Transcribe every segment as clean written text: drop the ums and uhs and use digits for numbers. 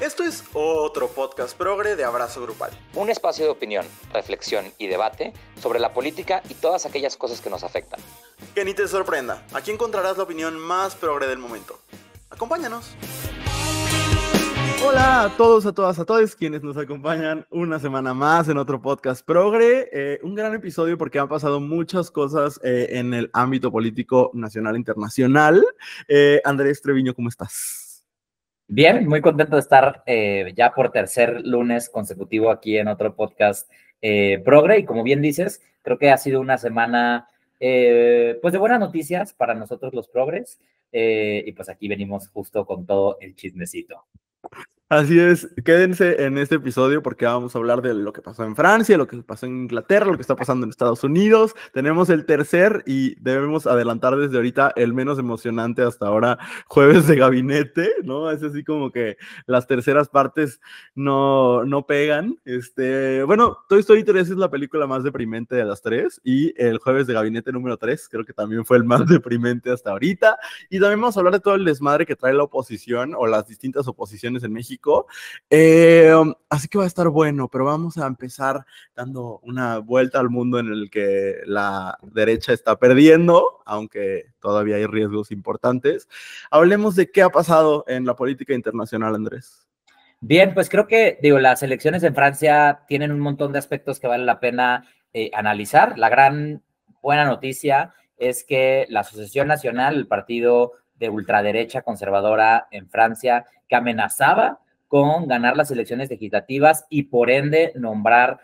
Esto es otro podcast progre de Abrazo Grupal. Un espacio de opinión, reflexión y debate sobre la política y todas aquellas cosas que nos afectan. Que ni te sorprenda, aquí encontrarás la opinión más progre del momento. Acompáñanos. Hola a todos, a todas, a todos quienes nos acompañan una semana más en otro podcast progre. Un gran episodio porque han pasado muchas cosas en el ámbito político nacional e internacional. Andrés Treviño, ¿cómo estás? Bien, muy contento de estar ya por tercer lunes consecutivo aquí en otro podcast progre. Y como bien dices, creo que ha sido una semana pues de buenas noticias para nosotros los progres. Y pues aquí venimos justo con todo el chismecito. Así es, quédense en este episodio porque vamos a hablar de lo que pasó en Francia, lo que pasó en Inglaterra, lo que está pasando en Estados Unidos. Tenemos el tercer y debemos adelantar desde ahorita el menos emocionante hasta ahora, jueves de gabinete, ¿no? Es así como que las terceras partes no pegan. Bueno, Toy Story 3 es la película más deprimente de las tres y el jueves de gabinete número 3 creo que también fue el más deprimente hasta ahorita. Y también vamos a hablar de todo el desmadre que trae la oposición o las distintas oposiciones en México. Así que va a estar bueno, pero vamos a empezar dando una vuelta al mundo en el que la derecha está perdiendo, aunque todavía hay riesgos importantes. Hablemos de qué ha pasado en la política internacional, Andrés. Bien, pues creo que, las elecciones en Francia tienen un montón de aspectos que vale la pena analizar. La gran buena noticia es que la Asociación Nacional, el partido de ultraderecha conservadora en Francia, que amenazaba con ganar las elecciones legislativas y por ende nombrar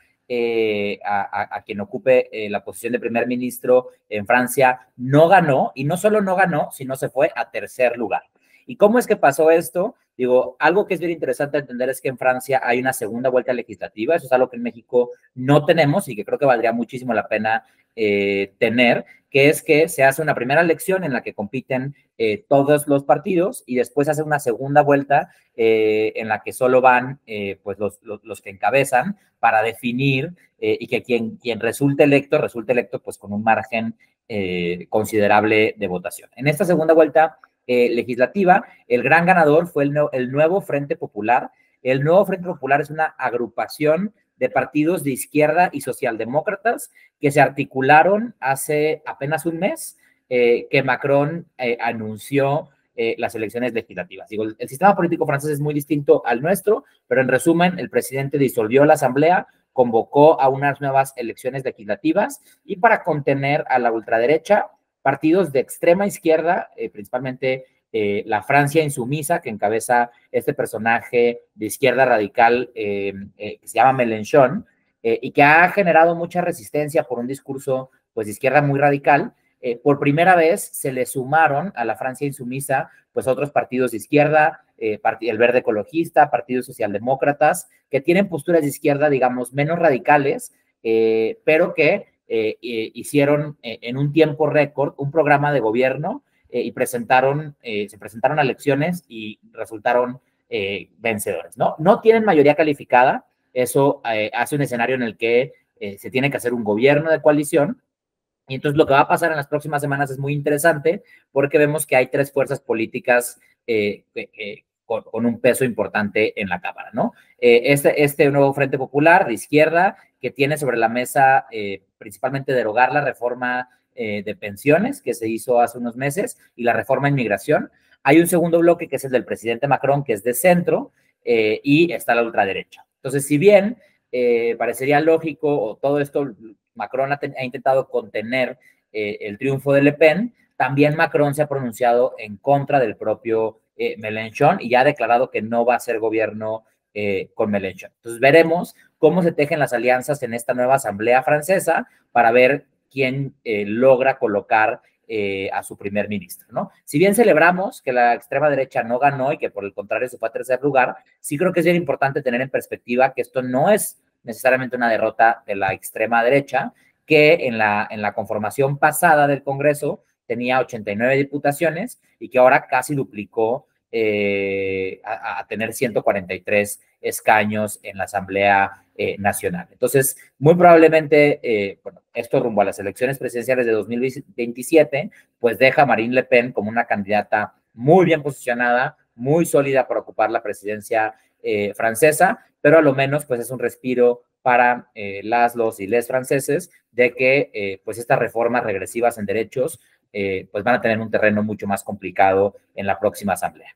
a quien ocupe la posición de primer ministro en Francia, no ganó, y no solo no ganó, sino se fue a tercer lugar. ¿Y cómo es que pasó esto? Algo que es bien interesante entender es que en Francia hay una segunda vuelta legislativa, eso es algo que en México no tenemos y que creo que valdría muchísimo la pena tener, que es que se hace una primera elección en la que compiten todos los partidos y después hace una segunda vuelta en la que solo van pues los que encabezan para definir y que quien resulte electo pues con un margen considerable de votación. En esta segunda vuelta legislativa, el gran ganador fue el nuevo Frente Popular. El nuevo Frente Popular es una agrupación de partidos de izquierda y socialdemócratas que se articularon hace apenas un mes que Macron anunció las elecciones legislativas. El sistema político francés es muy distinto al nuestro, pero en resumen, el presidente disolvió la asamblea, convocó a unas nuevas elecciones legislativas y para contener a la ultraderecha, partidos de extrema izquierda, principalmente la Francia insumisa, que encabeza este personaje de izquierda radical que se llama Mélenchon, y que ha generado mucha resistencia por un discurso pues, de izquierda muy radical. Por primera vez se le sumaron a la Francia insumisa pues otros partidos de izquierda, el Verde Ecologista, partidos socialdemócratas, que tienen posturas de izquierda, digamos, menos radicales, pero que hicieron en un tiempo récord un programa de gobierno y se presentaron a elecciones y resultaron vencedores, ¿no? No tienen mayoría calificada, eso hace un escenario en el que se tiene que hacer un gobierno de coalición, y entonces lo que va a pasar en las próximas semanas es muy interesante porque vemos que hay tres fuerzas políticas con un peso importante en la Cámara, ¿no? Este nuevo Frente Popular de izquierda que tiene sobre la mesa principalmente derogar la reforma de pensiones que se hizo hace unos meses y la reforma en migración. Hay un segundo bloque que es el del presidente Macron, que es de centro, y está la ultraderecha. Entonces, si bien parecería lógico, o todo esto, Macron ha intentado contener el triunfo de Le Pen, también Macron se ha pronunciado en contra del propio Mélenchon y ya ha declarado que no va a hacer gobierno con Mélenchon. Entonces veremos cómo se tejen las alianzas en esta nueva asamblea francesa para ver quién logra colocar a su primer ministro, ¿no? Si bien celebramos que la extrema derecha no ganó y que por el contrario se fue a tercer lugar, sí creo que es bien importante tener en perspectiva que esto no es necesariamente una derrota de la extrema derecha, que en la conformación pasada del Congreso tenía 89 diputaciones y que ahora casi duplicó a tener 143 escaños en la Asamblea Nacional. Entonces, muy probablemente, bueno, esto rumbo a las elecciones presidenciales de 2027, pues deja a Marine Le Pen como una candidata muy bien posicionada, muy sólida para ocupar la presidencia francesa, pero a lo menos pues es un respiro para los y les franceses de que pues estas reformas regresivas en derechos pues van a tener un terreno mucho más complicado en la próxima asamblea.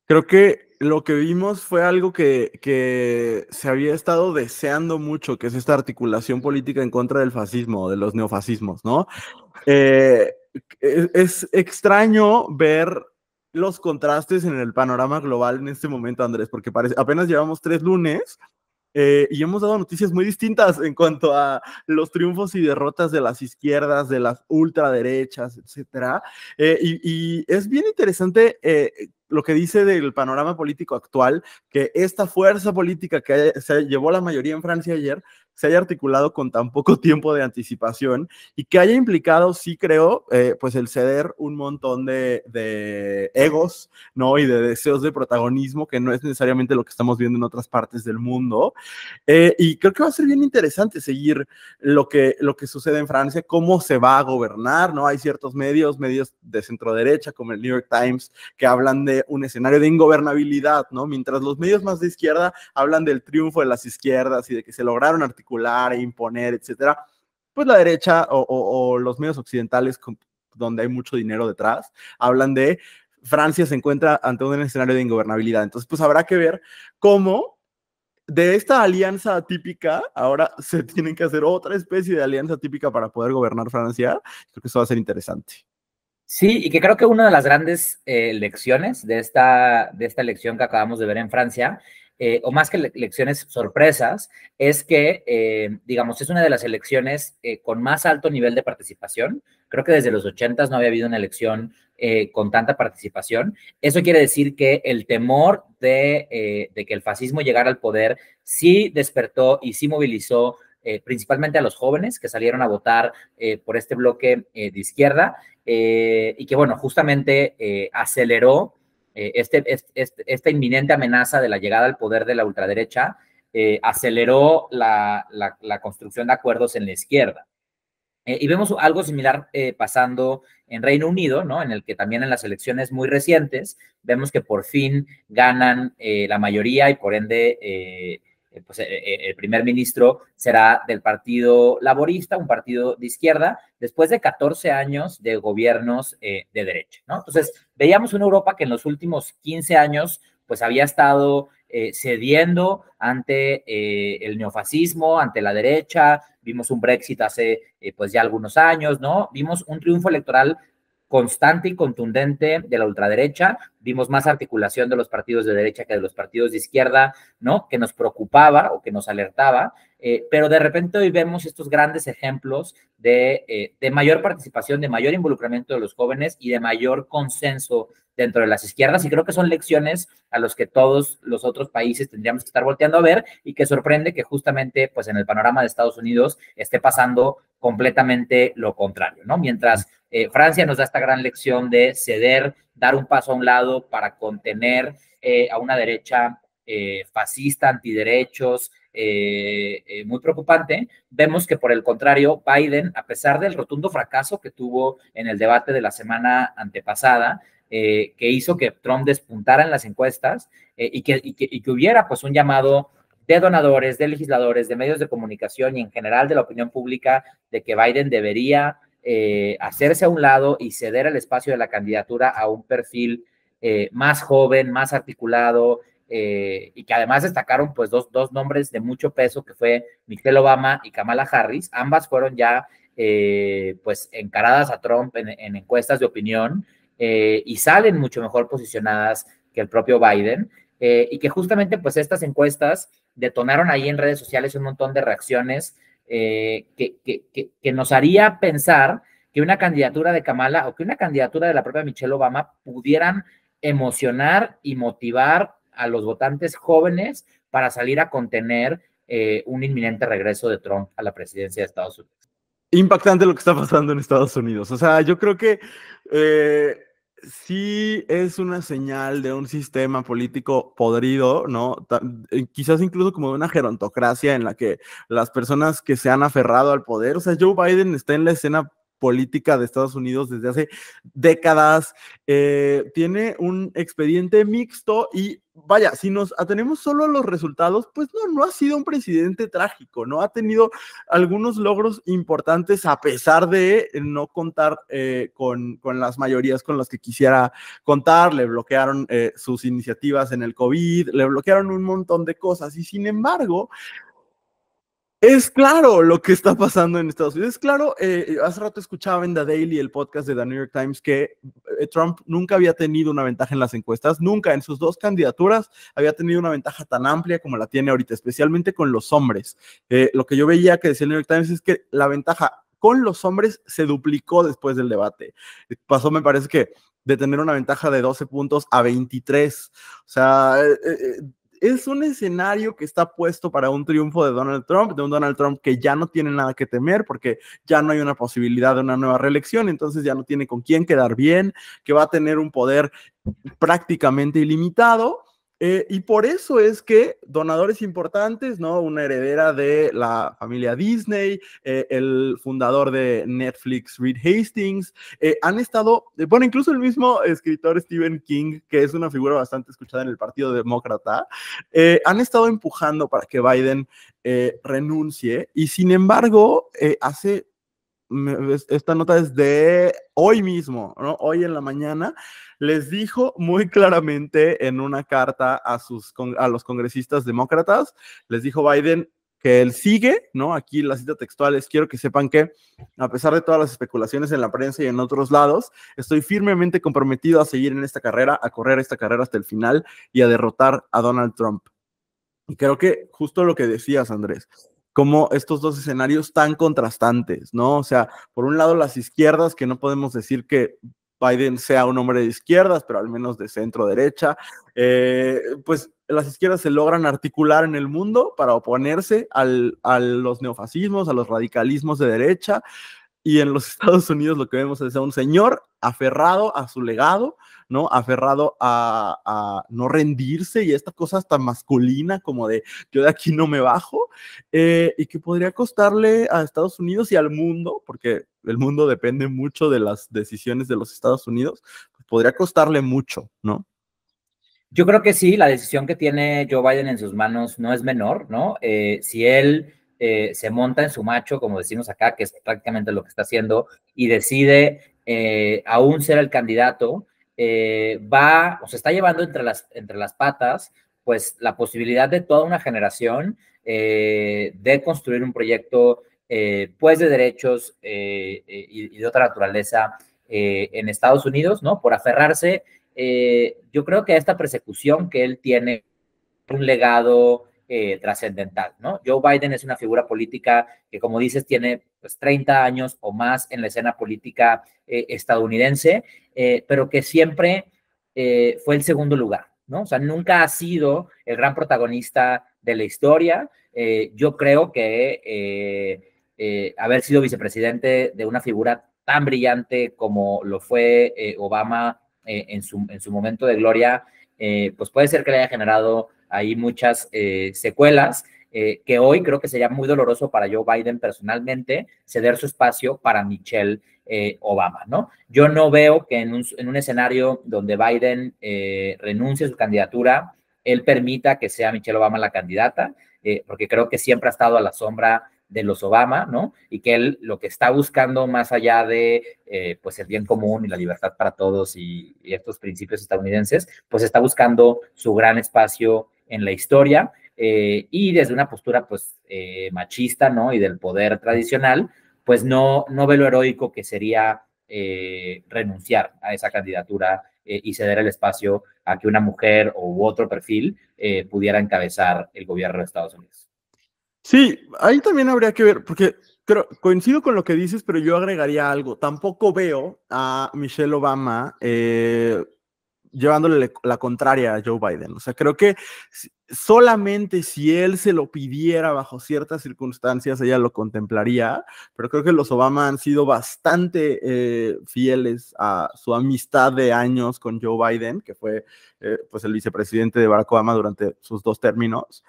Creo que lo que vimos fue algo que se había estado deseando mucho, que es esta articulación política en contra del fascismo, de los neofascismos, ¿no? Es extraño ver los contrastes en el panorama global en este momento, Andrés, porque apenas llevamos 3 lunes y hemos dado noticias muy distintas en cuanto a los triunfos y derrotas de las izquierdas, de las ultraderechas, etcétera. Y es bien interesante lo que dice del panorama político actual, que esta fuerza política que se llevó la mayoría en Francia ayer se haya articulado con tan poco tiempo de anticipación y que haya implicado, sí creo, pues el ceder un montón de egos, ¿no? Y de deseos de protagonismo, que no es necesariamente lo que estamos viendo en otras partes del mundo. Y creo que va a ser bien interesante seguir lo que sucede en Francia, cómo se va a gobernar, ¿no? Hay ciertos medios de centro derecha, como el New York Times, que hablan de un escenario de ingobernabilidad, ¿no? Mientras los medios más de izquierda hablan del triunfo de las izquierdas y de que se lograron articular e imponer, etcétera, pues la derecha o los medios occidentales, donde hay mucho dinero detrás, hablan de Francia se encuentra ante un escenario de ingobernabilidad. Entonces, pues habrá que ver cómo de esta alianza atípica, ahora se tienen que hacer otra especie de alianza atípica para poder gobernar Francia. Creo que eso va a ser interesante. Sí, y que creo que una de las grandes lecciones de esta elección que acabamos de ver en Francia, o más que elecciones sorpresas, es que, digamos, es una de las elecciones con más alto nivel de participación. Creo que desde los 80s no había habido una elección con tanta participación. Eso quiere decir que el temor de que el fascismo llegara al poder sí despertó y sí movilizó principalmente a los jóvenes que salieron a votar por este bloque de izquierda, y que, bueno, justamente aceleró esta inminente amenaza de la llegada al poder de la ultraderecha, aceleró la construcción de acuerdos en la izquierda. Y vemos algo similar pasando en Reino Unido, ¿no? En el que también en las elecciones muy recientes vemos que por fin ganan la mayoría y por ende pues, el primer ministro será del Partido Laborista, un partido de izquierda, después de 14 años de gobiernos de derecha, ¿no? Entonces, veíamos una Europa que en los últimos 15 años pues había estado cediendo ante el neofascismo, ante la derecha. Vimos un Brexit hace pues ya algunos años, ¿no? Vimos un triunfo electoral constante y contundente de la ultraderecha, vimos más articulación de los partidos de derecha que de los partidos de izquierda, ¿no? Que nos preocupaba o que nos alertaba, pero de repente hoy vemos estos grandes ejemplos de mayor participación, de mayor involucramiento de los jóvenes y de mayor consenso dentro de las izquierdas, y creo que son lecciones a los que todos los otros países tendríamos que estar volteando a ver, y que sorprende que justamente pues en el panorama de Estados Unidos esté pasando completamente lo contrario, ¿no? Mientras Francia nos da esta gran lección de ceder, dar un paso a un lado para contener a una derecha fascista, antiderechos, muy preocupante. Vemos que por el contrario, Biden, a pesar del rotundo fracaso que tuvo en el debate de la semana antepasada, que hizo que Trump despuntara en las encuestas y que hubiera pues un llamado de donadores, de legisladores, de medios de comunicación y en general de la opinión pública de que Biden debería hacerse a un lado y ceder el espacio de la candidatura a un perfil más joven, más articulado, y que además destacaron pues dos nombres de mucho peso, que fue Michelle Obama y Kamala Harris. Ambas fueron ya pues encaradas a Trump en encuestas de opinión, y salen mucho mejor posicionadas que el propio Biden, y que justamente pues estas encuestas detonaron ahí en redes sociales un montón de reacciones que nos haría pensar que una candidatura de Kamala o que una candidatura de la propia Michelle Obama pudieran emocionar y motivar a los votantes jóvenes para salir a contener un inminente regreso de Trump a la presidencia de Estados Unidos. Impactante lo que está pasando en Estados Unidos. O sea, yo creo que sí es una señal de un sistema político podrido, ¿no? Quizás incluso como de una gerontocracia en la que las personas que se han aferrado al poder, o sea, Joe Biden está en la escena política de Estados Unidos desde hace décadas. Tiene un expediente mixto y vaya, si nos atenemos solo a los resultados, pues no ha sido un presidente trágico, no ha tenido algunos logros importantes a pesar de no contar con las mayorías con las que quisiera contar. Le bloquearon sus iniciativas en el COVID, le bloquearon un montón de cosas y sin embargo, es claro lo que está pasando en Estados Unidos. Es claro, hace rato escuchaba en The Daily, el podcast de The New York Times, que Trump nunca había tenido una ventaja en las encuestas, nunca en sus dos candidaturas había tenido una ventaja tan amplia como la tiene ahorita, especialmente con los hombres. Lo que yo veía que decía el New York Times es que la ventaja con los hombres se duplicó después del debate. Pasó, me parece que de tener una ventaja de 12 puntos a 23. O sea, es un escenario que está puesto para un triunfo de Donald Trump, de un Donald Trump que ya no tiene nada que temer porque ya no hay una posibilidad de una nueva reelección, entonces ya no tiene con quién quedar bien, que va a tener un poder prácticamente ilimitado. Y por eso es que donadores importantes, ¿no? Una heredera de la familia Disney, el fundador de Netflix, Reed Hastings, han estado, bueno, incluso el mismo escritor Stephen King, que es una figura bastante escuchada en el Partido Demócrata, han estado empujando para que Biden renuncie y sin embargo, esta nota es de hoy mismo, ¿no? Hoy en la mañana, les dijo muy claramente en una carta a los congresistas demócratas, les dijo Biden que él sigue, ¿no? Aquí la cita textual es: quiero que sepan que, a pesar de todas las especulaciones en la prensa y en otros lados, estoy firmemente comprometido a seguir en esta carrera, a correr esta carrera hasta el final y a derrotar a Donald Trump. Y creo que justo lo que decías, Andrés, como estos dos escenarios tan contrastantes, ¿no? O sea, por un lado las izquierdas, que no podemos decir que Biden sea un hombre de izquierdas, pero al menos de centro derecha, pues las izquierdas se logran articular en el mundo para oponerse a los neofascismos, a los radicalismos de derecha, y en los Estados Unidos lo que vemos es a un señor aferrado a su legado, ¿no? Aferrado a no rendirse y esta cosa hasta masculina como de yo de aquí no me bajo, y que podría costarle a Estados Unidos y al mundo, porque el mundo depende mucho de las decisiones de los Estados Unidos, pues podría costarle mucho, ¿no? Yo creo que sí, la decisión que tiene Joe Biden en sus manos no es menor, ¿no? Si él se monta en su macho, como decimos acá, que es prácticamente lo que está haciendo, y decide aún ser el candidato, o se está llevando entre las patas, pues la posibilidad de toda una generación de construir un proyecto, pues de derechos y de otra naturaleza en Estados Unidos, ¿no? Por aferrarse, yo creo que esta persecución que él tiene un legado trascendental, ¿no? Joe Biden es una figura política que, como dices, tiene pues 30 años o más en la escena política estadounidense, pero que siempre fue el segundo lugar, ¿no? O sea, nunca ha sido el gran protagonista de la historia. Yo creo que haber sido vicepresidente de una figura tan brillante como lo fue Obama en su momento de gloria, pues puede ser que le haya generado ahí muchas secuelas, que hoy creo que sería muy doloroso para Joe Biden personalmente ceder su espacio para Michelle Obama, ¿no? Yo no veo que en un escenario donde Biden renuncie a su candidatura, él permita que sea Michelle Obama la candidata, porque creo que siempre ha estado a la sombra de los Obama, ¿no? Y que él lo que está buscando más allá de pues el bien común y la libertad para todos y estos principios estadounidenses, pues está buscando su gran espacio en la historia y desde una postura pues machista, ¿no? Y del poder tradicional, pues no ve lo heroico que sería renunciar a esa candidatura y ceder el espacio a que una mujer u otro perfil pudiera encabezar el gobierno de Estados Unidos. Sí, ahí también habría que ver, porque coincido con lo que dices, pero yo agregaría algo. Tampoco veo a Michelle Obama llevándole la contraria a Joe Biden. O sea, creo que solamente si él se lo pidiera bajo ciertas circunstancias, ella lo contemplaría, pero creo que los Obama han sido bastante fieles a su amistad de años con Joe Biden, que fue pues el vicepresidente de Barack Obama durante sus 2 términos.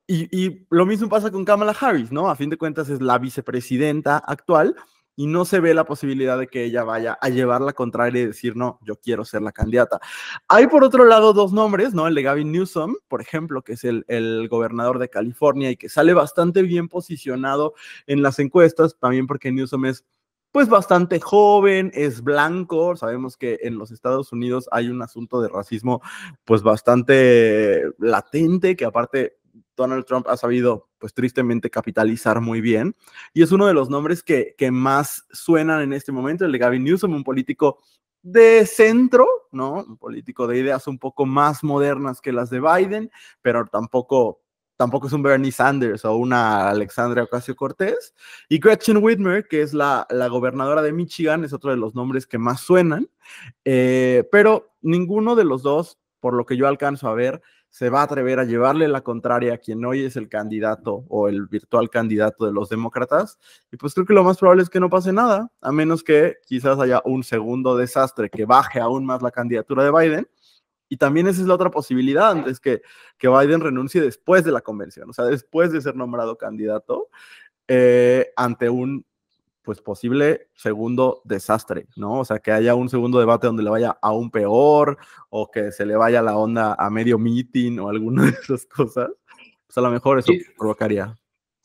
Y lo mismo pasa con Kamala Harris, ¿no? A fin de cuentas es la vicepresidenta actual, y no se ve la posibilidad de que ella vaya a llevar la contraria y decir, no, yo quiero ser la candidata. Hay por otro lado dos nombres, ¿no? El de Gavin Newsom, por ejemplo, que es el gobernador de California y que sale bastante bien posicionado en las encuestas, también porque Newsom es pues bastante joven, es blanco, sabemos que en los Estados Unidos hay un asunto de racismo pues bastante latente, que aparte Donald Trump ha sabido pues tristemente capitalizar muy bien, y es uno de los nombres que más suenan en este momento, el de Gavin Newsom, un político de centro, ¿no? Un político de ideas un poco más modernas que las de Biden, pero tampoco es un Bernie Sanders o una Alexandria Ocasio-Cortez. Y Gretchen Whitmer, que es la gobernadora de Michigan, es otro de los nombres que más suenan, pero ninguno de los dos, por lo que yo alcanzo a ver, se va a atrever a llevarle la contraria a quien hoy es el candidato o el virtual candidato de los demócratas. Y pues creo que lo más probable es que no pase nada, a menos que quizás haya un segundo desastre que baje aún más la candidatura de Biden. Y también esa es la otra posibilidad, antes que Biden renuncie después de la convención, o sea, después de ser nombrado candidato, ante un pues posible segundo desastre, ¿no? O sea, que haya un segundo debate donde le vaya aún peor, o que se le vaya la onda a medio meeting o alguna de esas cosas, pues a lo mejor eso provocaría.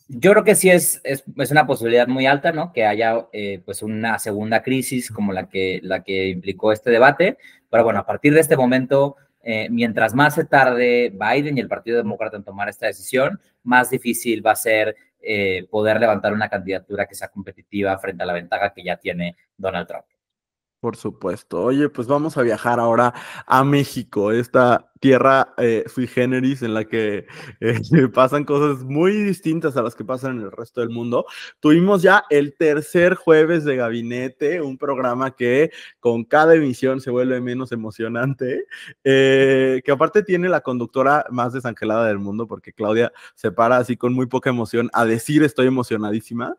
Yo creo que sí es una posibilidad muy alta, ¿no? Que haya pues una segunda crisis como la que implicó este debate. Pero bueno, a partir de este momento, mientras más se tarde Biden y el Partido Demócrata en tomar esta decisión, más difícil va a ser poder levantar una candidatura que sea competitiva frente a la ventaja que ya tiene Donald Trump. Por supuesto. Oye, pues vamos a viajar ahora a México, esta tierra sui generis en la que pasan cosas muy distintas a las que pasan en el resto del mundo. Tuvimos ya el tercer jueves de Gabinete, un programa que con cada emisión se vuelve menos emocionante, que aparte tiene la conductora más desangelada del mundo, porque Claudia se para así con muy poca emoción a decir estoy emocionadísima,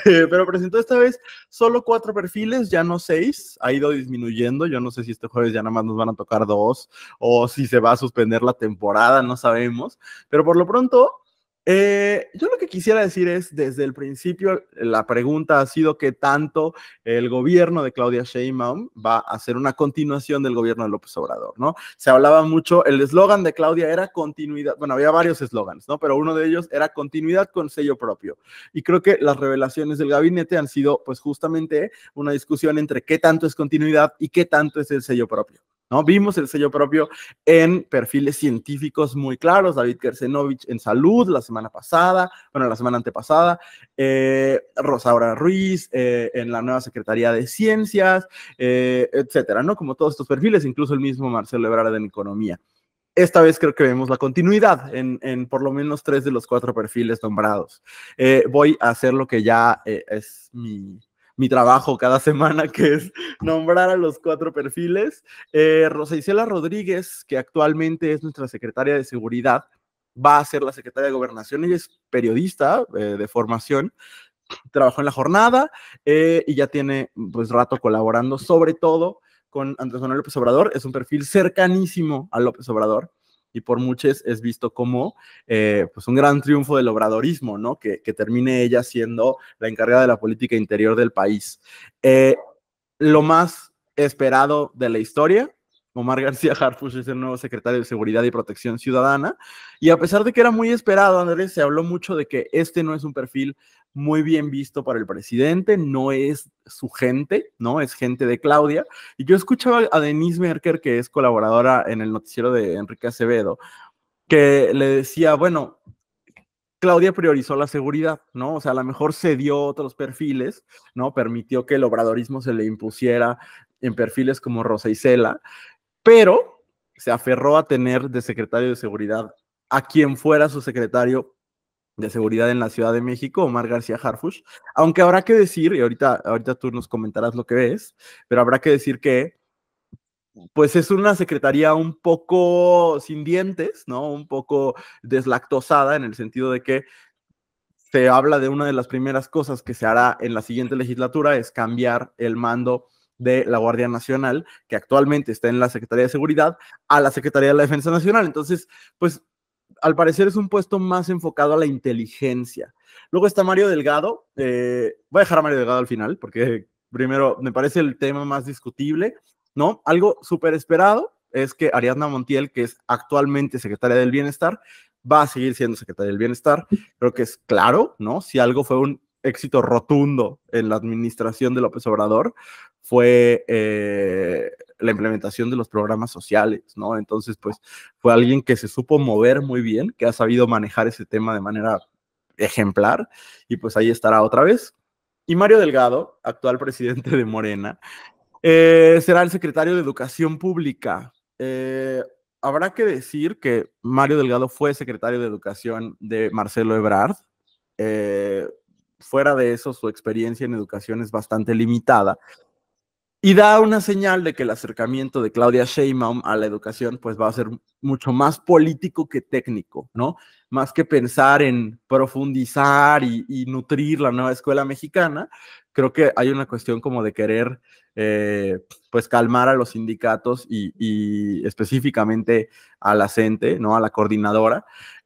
pero presentó esta vez solo 4 perfiles, ya no 6, ha ido disminuyendo. Yo no sé si este jueves ya nada más nos van a tocar 2 o si se va a suspender la temporada, no sabemos, pero por lo pronto, yo lo que quisiera decir es, desde el principio, la pregunta ha sido qué tanto el gobierno de Claudia Sheinbaum va a hacer una continuación del gobierno de López Obrador, ¿no? Se hablaba mucho, el eslogan de Claudia era continuidad, bueno, había varios eslogans, ¿no? Pero uno de ellos era continuidad con sello propio. Y creo que las revelaciones del gabinete han sido, pues, justamente una discusión entre qué tanto es continuidad y qué tanto es el sello propio, ¿no? Vimos el sello propio en perfiles científicos muy claros, David Kersenovich en salud la semana pasada, bueno, la semana antepasada, Rosaura Ruiz en la nueva Secretaría de Ciencias, etcétera, ¿no? Como todos estos perfiles, incluso el mismo Marcelo Ebrard en economía. Esta vez creo que vemos la continuidad en por lo menos 3 de los 4 perfiles nombrados. Voy a hacer lo que ya es mi trabajo cada semana, que es nombrar a los 4 perfiles. Rosa Isela Rodríguez, que actualmente es nuestra secretaria de Seguridad, va a ser la secretaria de Gobernación. Ella es periodista de formación, trabajó en La Jornada y ya tiene pues rato colaborando, sobre todo con Andrés Manuel López Obrador. Es un perfil cercanísimo a López Obrador y por muchos es visto como pues un gran triunfo del obradorismo, ¿no? Que termine ella siendo la encargada de la política interior del país. Lo más esperado de la historia, Omar García Harfuch es el nuevo secretario de Seguridad y Protección Ciudadana, y a pesar de que era muy esperado, Andrés, se habló mucho de que este no es un perfil muy bien visto para el presidente, no es su gente, ¿no? Es gente de Claudia. Y yo escuchaba a Denise Merker, que es colaboradora en el noticiero de Enrique Acevedo, que le decía, bueno, Claudia priorizó la seguridad, ¿no? O sea, a lo mejor se dio otros perfiles, ¿no? Permitió que el obradorismo se le impusiera en perfiles como Rosa Isela, pero se aferró a tener de secretario de seguridad a quien fuera su secretario de seguridad en la Ciudad de México, Omar García Harfuch, aunque habrá que decir, y ahorita tú nos comentarás lo que ves, pero habrá que decir que pues es una secretaría un poco sin dientes, ¿no? Un poco deslactosada en el sentido de que se habla de una de las primeras cosas que se hará en la siguiente legislatura es cambiar el mando de la Guardia Nacional, que actualmente está en la Secretaría de Seguridad, a la Secretaría de la Defensa Nacional. Entonces, pues al parecer es un puesto más enfocado a la inteligencia. Luego está Mario Delgado. Voy a dejar a Mario Delgado al final, porque primero me parece el tema más discutible, ¿no? Algo súper esperado es que Ariadna Montiel, que es actualmente secretaria del Bienestar, va a seguir siendo secretaria del Bienestar. Creo que es claro, ¿no? Si algo fue un éxito rotundo en la administración de López Obrador, fue la implementación de los programas sociales, ¿no? Entonces, pues, fue alguien que se supo mover muy bien, que ha sabido manejar ese tema de manera ejemplar, y pues ahí estará otra vez. Y Mario Delgado, actual presidente de Morena, será el secretario de Educación Pública. Habrá que decir que Mario Delgado fue secretario de Educación de Marcelo Ebrard. Eh, Fuera de eso, su experiencia en educación es bastante limitada y da una señal de que el acercamiento de Claudia Sheinbaum a la educación pues va a ser mucho más político que técnico, ¿no? Más que pensar en profundizar y nutrir la nueva escuela mexicana, creo que hay una cuestión como de querer pues calmar a los sindicatos y específicamente a la CENTE, ¿no? A la coordinadora.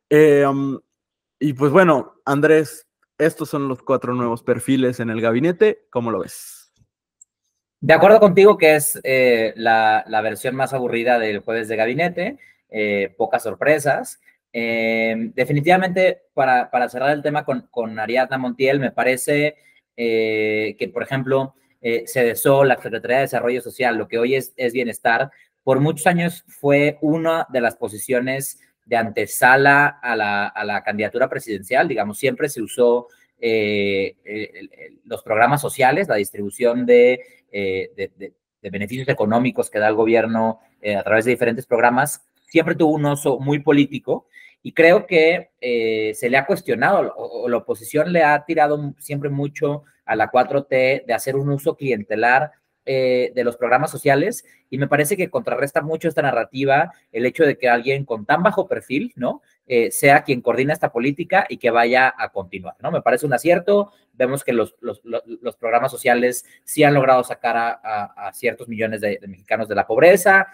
Y pues bueno, Andrés, estos son los 4 nuevos perfiles en el gabinete, ¿cómo lo ves? De acuerdo contigo que es la versión más aburrida del jueves de gabinete, pocas sorpresas. Definitivamente, para cerrar el tema con Ariadna Montiel, me parece que, por ejemplo, CEDESO, la Secretaría de Desarrollo Social, lo que hoy es Bienestar, por muchos años fue una de las posiciones de antesala a la candidatura presidencial, digamos, siempre se usó los programas sociales, la distribución de beneficios económicos que da el gobierno a través de diferentes programas, siempre tuvo un uso muy político y creo que se le ha cuestionado o la oposición le ha tirado siempre mucho a la 4T de hacer un uso clientelar de los programas sociales y me parece que contrarresta mucho esta narrativa el hecho de que alguien con tan bajo perfil, ¿no? Sea quien coordina esta política y que vaya a continuar, ¿no? Me parece un acierto. Vemos que los programas sociales sí han logrado sacar a ciertos millones de mexicanos de la pobreza.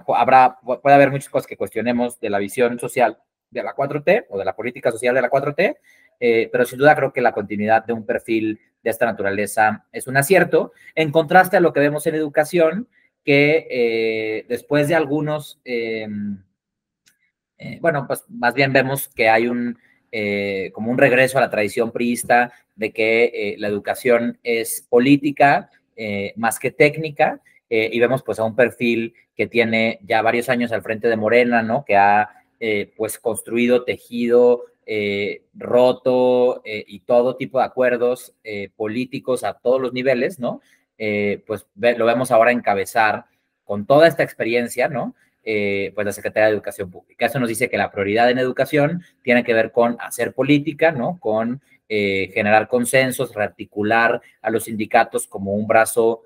Puede haber muchas cosas que cuestionemos de la visión social de la 4T o de la política social de la 4T, pero sin duda creo que la continuidad de un perfil de esta naturaleza es un acierto, en contraste a lo que vemos en educación, que después de algunos, bueno, pues más bien vemos que hay como un regreso a la tradición priista de que la educación es política más que técnica, y vemos pues a un perfil que tiene ya varios años al frente de Morena, ¿no? Que ha pues construido, tejido, roto y todo tipo de acuerdos políticos a todos los niveles, ¿no? Pues lo vemos ahora encabezar con toda esta experiencia, ¿no? Pues la Secretaría de Educación Pública. Eso nos dice que la prioridad en educación tiene que ver con hacer política, ¿no? Con generar consensos, rearticular a los sindicatos como un brazo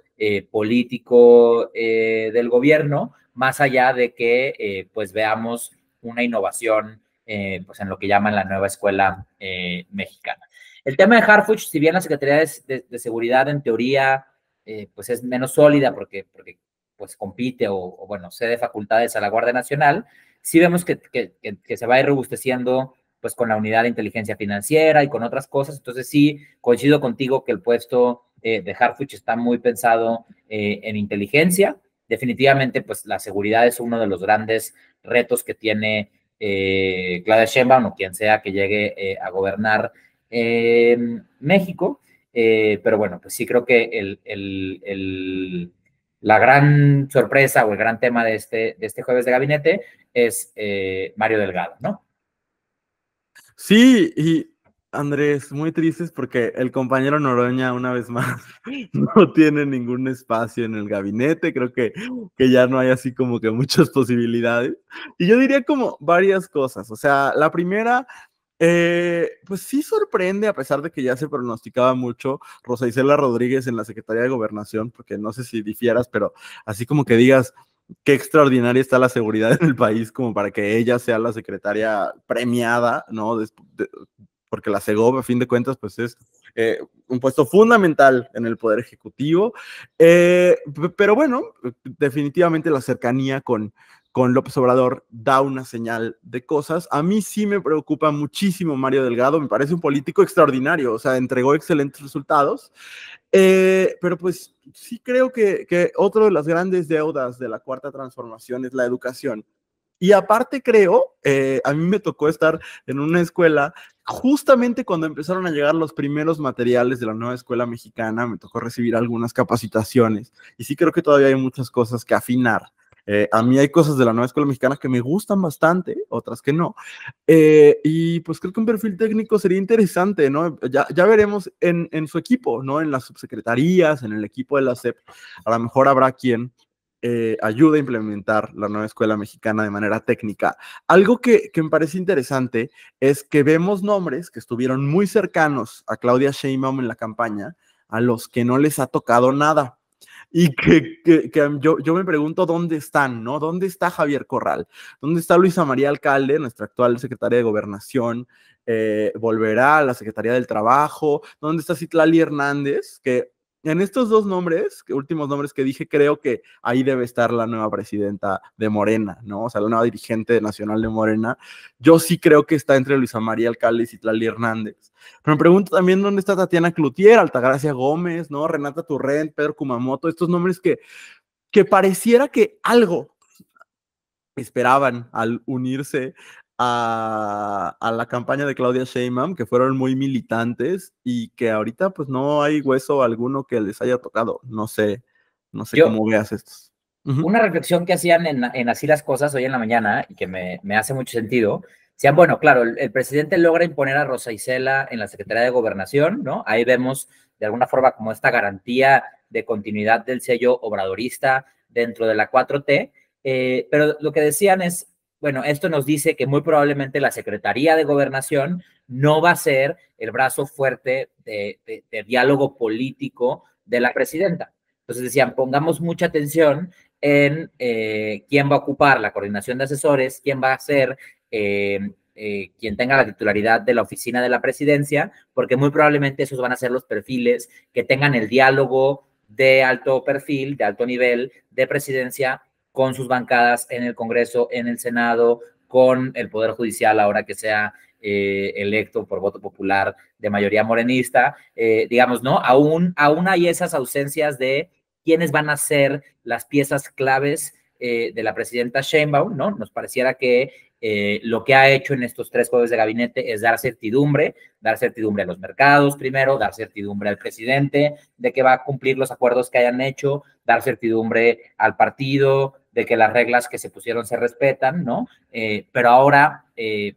político del gobierno, más allá de que pues veamos una innovación pues en lo que llaman la nueva escuela mexicana. El tema de Harfuch, si bien la Secretaría de Seguridad en teoría pues es menos sólida porque pues compite o bueno, cede facultades a la Guardia Nacional, sí vemos que se va a ir robusteciendo pues con la unidad de inteligencia financiera y con otras cosas, entonces sí, coincido contigo que el puesto de Harfuch está muy pensado en inteligencia, definitivamente pues la seguridad es uno de los grandes retos que tiene Claudia Sheinbaum o quien sea que llegue a gobernar México, pero bueno, pues sí creo que la gran sorpresa o el gran tema de este jueves de gabinete es Mario Delgado, ¿no? Sí, y Andrés, muy tristes porque el compañero Noroña, una vez más, no tiene ningún espacio en el gabinete. Creo que ya no hay así como que muchas posibilidades. Y yo diría como varias cosas. O sea, la primera, pues sí sorprende, a pesar de que ya se pronosticaba mucho Rosa Isela Rodríguez en la Secretaría de Gobernación, porque no sé si difieras, pero así como que digas qué extraordinaria está la seguridad en el país como para que ella sea la secretaria premiada, ¿no? Porque la Segov, a fin de cuentas, pues es un puesto fundamental en el Poder Ejecutivo. Pero bueno, definitivamente la cercanía con López Obrador da una señal de cosas. A mí sí me preocupa muchísimo Mario Delgado, me parece un político extraordinario, o sea, entregó excelentes resultados, pero pues sí creo que otro de las grandes deudas de la Cuarta Transformación es la educación. Y aparte creo, a mí me tocó estar en una escuela justamente cuando empezaron a llegar los primeros materiales de la nueva escuela mexicana, me tocó recibir algunas capacitaciones y sí creo que todavía hay muchas cosas que afinar. A mí hay cosas de la nueva escuela mexicana que me gustan bastante, otras que no. Y pues creo que un perfil técnico sería interesante, ¿no? Ya veremos en su equipo, ¿no? En las subsecretarías, en el equipo de la SEP, a lo mejor habrá quien ayude a implementar la nueva escuela mexicana de manera técnica. Algo que me parece interesante es que vemos nombres que estuvieron muy cercanos a Claudia Sheinbaum en la campaña, a los que no les ha tocado nada. Y que yo me pregunto dónde están, ¿no? ¿Dónde está Javier Corral? ¿Dónde está Luisa María Alcalde, nuestra actual secretaria de Gobernación? ¿Volverá a la Secretaría del Trabajo? ¿Dónde está Citlali Hernández? Que en estos dos nombres, últimos nombres que dije, creo que ahí debe estar la nueva presidenta de Morena, ¿no? O sea, la nueva dirigente nacional de Morena. Yo sí creo que está entre Luisa María Alcalde y Citlali Hernández. Pero me pregunto también dónde está Tatiana Cloutier, Altagracia Gómez, ¿no? Renata Turrent, Pedro Kumamoto, estos nombres que pareciera que algo esperaban al unirse a la campaña de Claudia Sheinbaum, que fueron muy militantes y que ahorita pues no hay hueso alguno que les haya tocado. No sé cómo veas estos. Una reflexión que hacían en Así las Cosas hoy en la mañana y que me hace mucho sentido, decían, bueno, claro, el presidente logra imponer a Rosa Isela en la Secretaría de Gobernación, ¿no? Ahí vemos de alguna forma como esta garantía de continuidad del sello obradorista dentro de la 4T, pero lo que decían es, bueno, esto nos dice que muy probablemente la Secretaría de Gobernación no va a ser el brazo fuerte de diálogo político de la presidenta. Entonces decían, pongamos mucha atención en quién va a ocupar la coordinación de asesores, quién va a ser quien tenga la titularidad de la oficina de la presidencia, porque muy probablemente esos van a ser los perfiles que tengan el diálogo de alto perfil, de alto nivel de presidencia con sus bancadas en el Congreso, en el Senado, con el Poder Judicial ahora que sea electo por voto popular de mayoría morenista, digamos, ¿no? Aún hay esas ausencias de quiénes van a ser las piezas claves de la presidenta Sheinbaum, ¿no? Nos pareciera que lo que ha hecho en estos 3 jueves de gabinete es dar certidumbre a los mercados primero, dar certidumbre al presidente de que va a cumplir los acuerdos que hayan hecho, dar certidumbre al partido de que las reglas que se pusieron se respetan, ¿no? Pero ahora,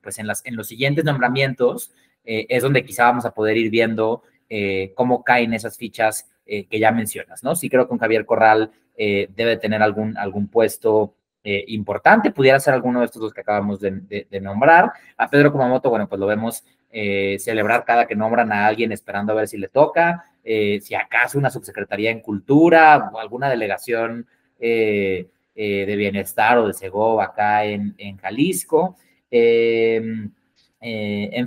pues en los siguientes nombramientos es donde quizá vamos a poder ir viendo cómo caen esas fichas que ya mencionas, ¿no? Sí creo que un Javier Corral debe tener algún puesto importante, pudiera ser alguno de estos dos que acabamos de nombrar. A Pedro Kumamoto, bueno, pues lo vemos celebrar cada que nombran a alguien esperando a ver si le toca, si acaso una subsecretaría en cultura o alguna delegación de bienestar o de Segov acá en Jalisco. En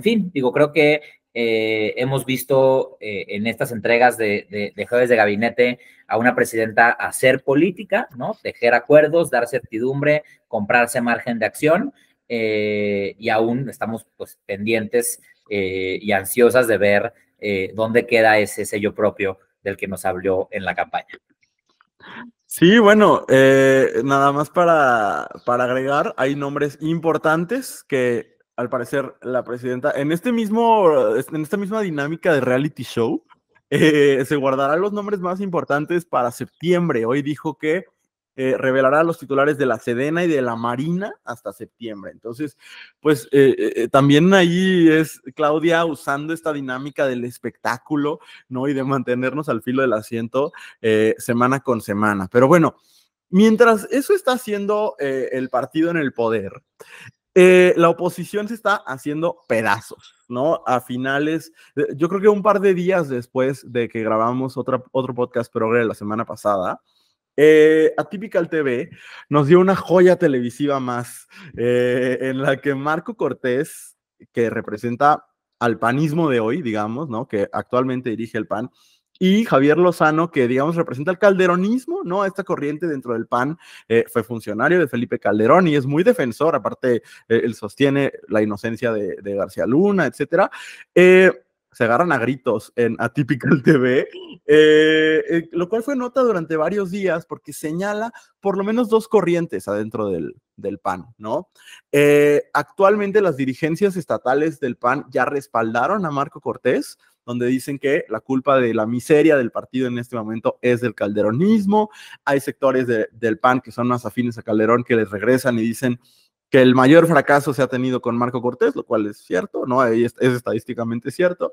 fin, digo, creo que hemos visto en estas entregas de jueves de gabinete a una presidenta hacer política, ¿no? Tejer acuerdos, dar certidumbre, comprarse margen de acción, y aún estamos pues pendientes y ansiosas de ver dónde queda ese sello propio del que nos habló en la campaña. Sí, bueno, nada más para agregar, hay nombres importantes que al parecer la presidenta, en esta misma dinámica de reality show, se guardará los nombres más importantes para septiembre. Hoy dijo que revelará los titulares de la Sedena y de la Marina hasta septiembre. Entonces, pues también ahí es Claudia usando esta dinámica del espectáculo, ¿no? Y de mantenernos al filo del asiento semana con semana. Pero bueno, mientras eso está haciendo el partido en el poder, la oposición se está haciendo pedazos, ¿no? A finales, yo creo que un par de días después de que grabamos otro podcast progre la semana pasada, Atypical TV nos dio una joya televisiva más, en la que Marco Cortés, que representa al panismo de hoy, digamos, ¿no? Que actualmente dirige el PAN, y Javier Lozano, que digamos representa el calderonismo, ¿no? Esta corriente dentro del PAN, fue funcionario de Felipe Calderón y es muy defensor, aparte, él sostiene la inocencia de García Luna, etcétera. Se agarran a gritos en Atypical TV, lo cual fue nota durante varios días porque señala por lo menos dos corrientes adentro del PAN, ¿no? Actualmente las dirigencias estatales del PAN ya respaldaron a Marco Cortés, donde dicen que la culpa de la miseria del partido en este momento es del calderonismo. Hay sectores del PAN que son más afines a Calderón que les regresan y dicen que el mayor fracaso se ha tenido con Marco Cortés, lo cual es cierto, ¿no? Es estadísticamente cierto.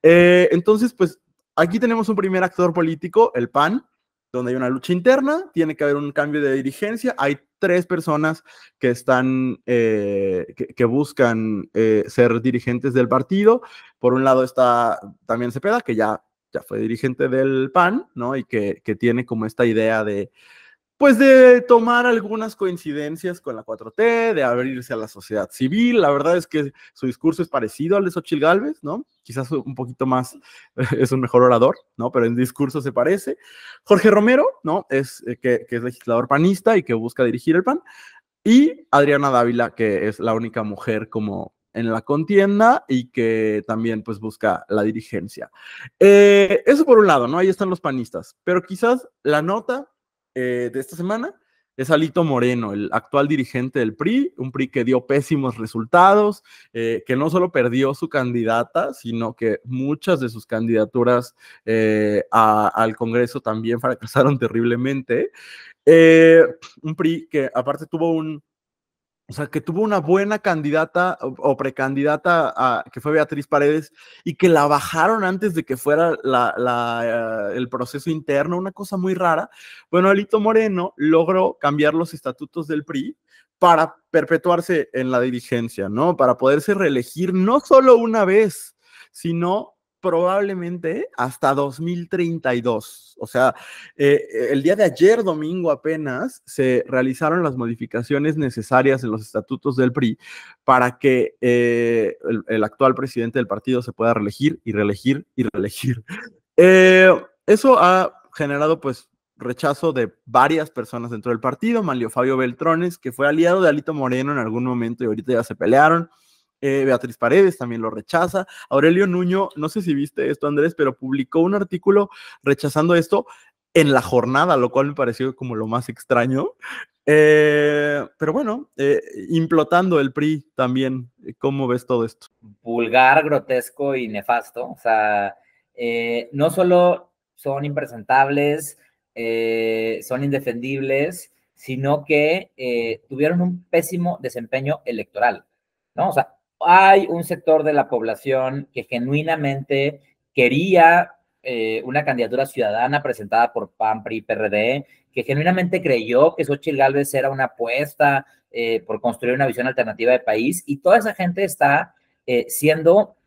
Entonces, pues aquí tenemos un primer actor político, el PAN, donde hay una lucha interna, tiene que haber un cambio de dirigencia, hay 3 personas que están, que buscan ser dirigentes del partido. Por un lado está también Cepeda, que ya fue dirigente del PAN, ¿no? Y que tiene como esta idea de, pues, de tomar algunas coincidencias con la 4T, de abrirse a la sociedad civil. La verdad es que su discurso es parecido al de Xóchitl Gálvez, ¿no? Quizás un poquito más, es un mejor orador, ¿no? Pero en discurso se parece. Jorge Romero, ¿no? Que es legislador panista y que busca dirigir el PAN. Y Adriana Dávila, que es la única mujer como en la contienda y que también pues busca la dirigencia. Eso por un lado, ¿no? Ahí están los panistas. Pero quizás la nota de esta semana es Alito Moreno, el actual dirigente del PRI, un PRI que dio pésimos resultados, que no solo perdió su candidata, sino que muchas de sus candidaturas al Congreso también fracasaron terriblemente. Un PRI que aparte que tuvo una buena candidata o precandidata que fue Beatriz Paredes y que la bajaron antes de que fuera el proceso interno, una cosa muy rara. Bueno, Alito Moreno logró cambiar los estatutos del PRI para perpetuarse en la dirigencia, ¿no? Para poderse reelegir no solo una vez, sino probablemente hasta 2032. O sea, el día de ayer, domingo apenas, se realizaron las modificaciones necesarias en los estatutos del PRI para que el actual presidente del partido se pueda reelegir y reelegir y reelegir. Eso ha generado, pues, rechazo de varias personas dentro del partido. Manlio Fabio Beltrones, que fue aliado de Alito Moreno en algún momento y ahorita ya se pelearon. Beatriz Paredes también lo rechaza. Aurelio Nuño, no sé si viste esto, Andrés, pero publicó un artículo rechazando esto en La Jornada, lo cual me pareció como lo más extraño. Pero bueno, implotando el PRI también. ¿Cómo ves todo esto? Vulgar, grotesco y nefasto. O sea, no solo son impresentables, son indefendibles, sino que tuvieron un pésimo desempeño electoral, ¿no? O sea, hay un sector de la población que genuinamente quería una candidatura ciudadana presentada por PAN, PRI, PRD, que genuinamente creyó que Xóchitl Gálvez era una apuesta por construir una visión alternativa de país, y toda esa gente está siendo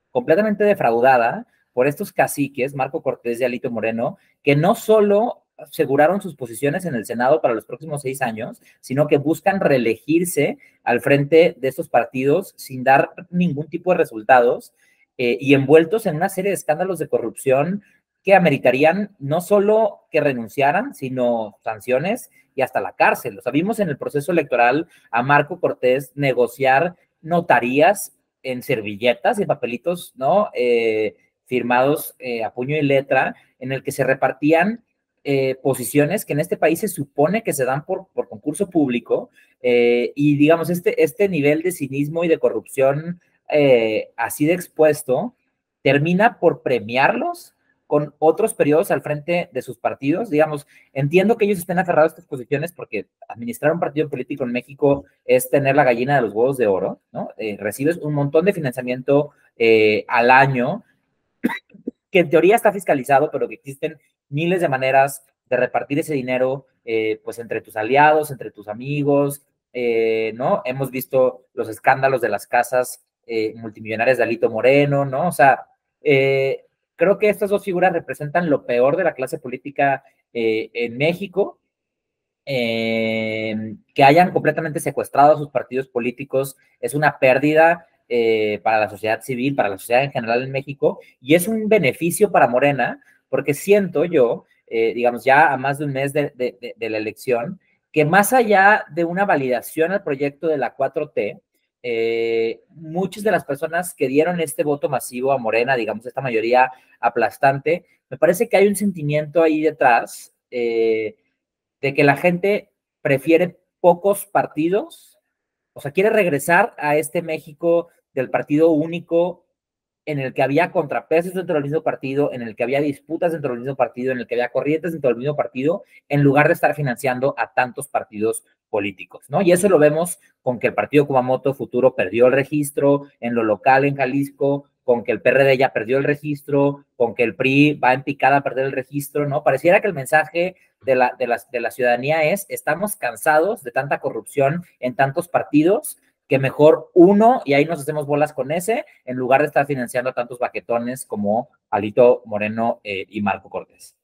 completamente defraudada por estos caciques, Marco Cortés y Alito Moreno, que no solo aseguraron sus posiciones en el Senado para los próximos 6 años, sino que buscan reelegirse al frente de estos partidos sin dar ningún tipo de resultados y envueltos en una serie de escándalos de corrupción que ameritarían no solo que renunciaran, sino sanciones y hasta la cárcel. O sea, vimos en el proceso electoral a Marco Cortés negociar notarías en servilletas y papelitos, ¿no? Firmados a puño y letra, en el que se repartían posiciones que en este país se supone que se dan por concurso público, y digamos, este nivel de cinismo y de corrupción así de expuesto termina por premiarlos con otros periodos al frente de sus partidos. Digamos, entiendo que ellos estén aferrados a estas posiciones porque administrar un partido político en México es tener la gallina de los huevos de oro, ¿no? Recibes un montón de financiamiento al año, que en teoría está fiscalizado, pero que existen miles de maneras de repartir ese dinero, pues entre tus aliados, entre tus amigos, ¿no? Hemos visto los escándalos de las casas multimillonarias de Alito Moreno, ¿no? O sea, creo que estas dos figuras representan lo peor de la clase política en México. Que hayan completamente secuestrado a sus partidos políticos es una pérdida para la sociedad civil, para la sociedad en general en México, y es un beneficio para Morena, porque siento yo, digamos, ya a más de un mes de la elección, que más allá de una validación al proyecto de la 4T, muchas de las personas que dieron este voto masivo a Morena, digamos, esta mayoría aplastante, me parece que hay un sentimiento ahí detrás de que la gente prefiere pocos partidos, o sea, quiere regresar a este México del partido único en el que había contrapesos dentro del mismo partido, en el que había disputas dentro del mismo partido, en el que había corrientes dentro del mismo partido, en lugar de estar financiando a tantos partidos políticos, ¿no? Y eso lo vemos con que el partido Kumamoto Futuro perdió el registro en lo local en Jalisco, con que el PRD ya perdió el registro, con que el PRI va en picada a perder el registro, ¿no? Pareciera que el mensaje de la ciudadanía es, estamos cansados de tanta corrupción en tantos partidos, que mejor uno, y ahí nos hacemos bolas con ese, en lugar de estar financiando a tantos baquetones como Alito Moreno y Marco Cortés.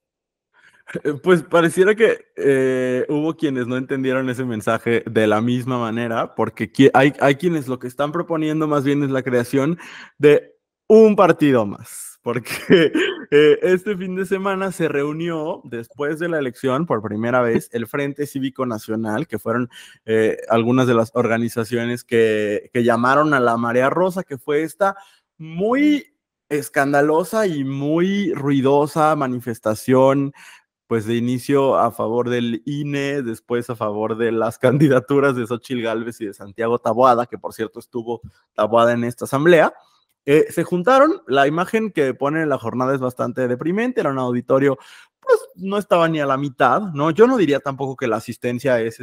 Pues pareciera que hubo quienes no entendieron ese mensaje de la misma manera, porque hay quienes lo que están proponiendo más bien es la creación de un partido más, porque este fin de semana se reunió después de la elección por primera vez el Frente Cívico Nacional, que fueron algunas de las organizaciones que llamaron a la Marea Rosa, que fue esta muy escandalosa y muy ruidosa manifestación, pues de inicio a favor del INE, después a favor de las candidaturas de Xóchitl Gálvez y de Santiago Taboada, que por cierto estuvo Taboada en esta asamblea. Se juntaron, la imagen que ponen en la jornada es bastante deprimente, era un auditorio, pues no estaba ni a la mitad, ¿no? Yo no diría tampoco que la asistencia es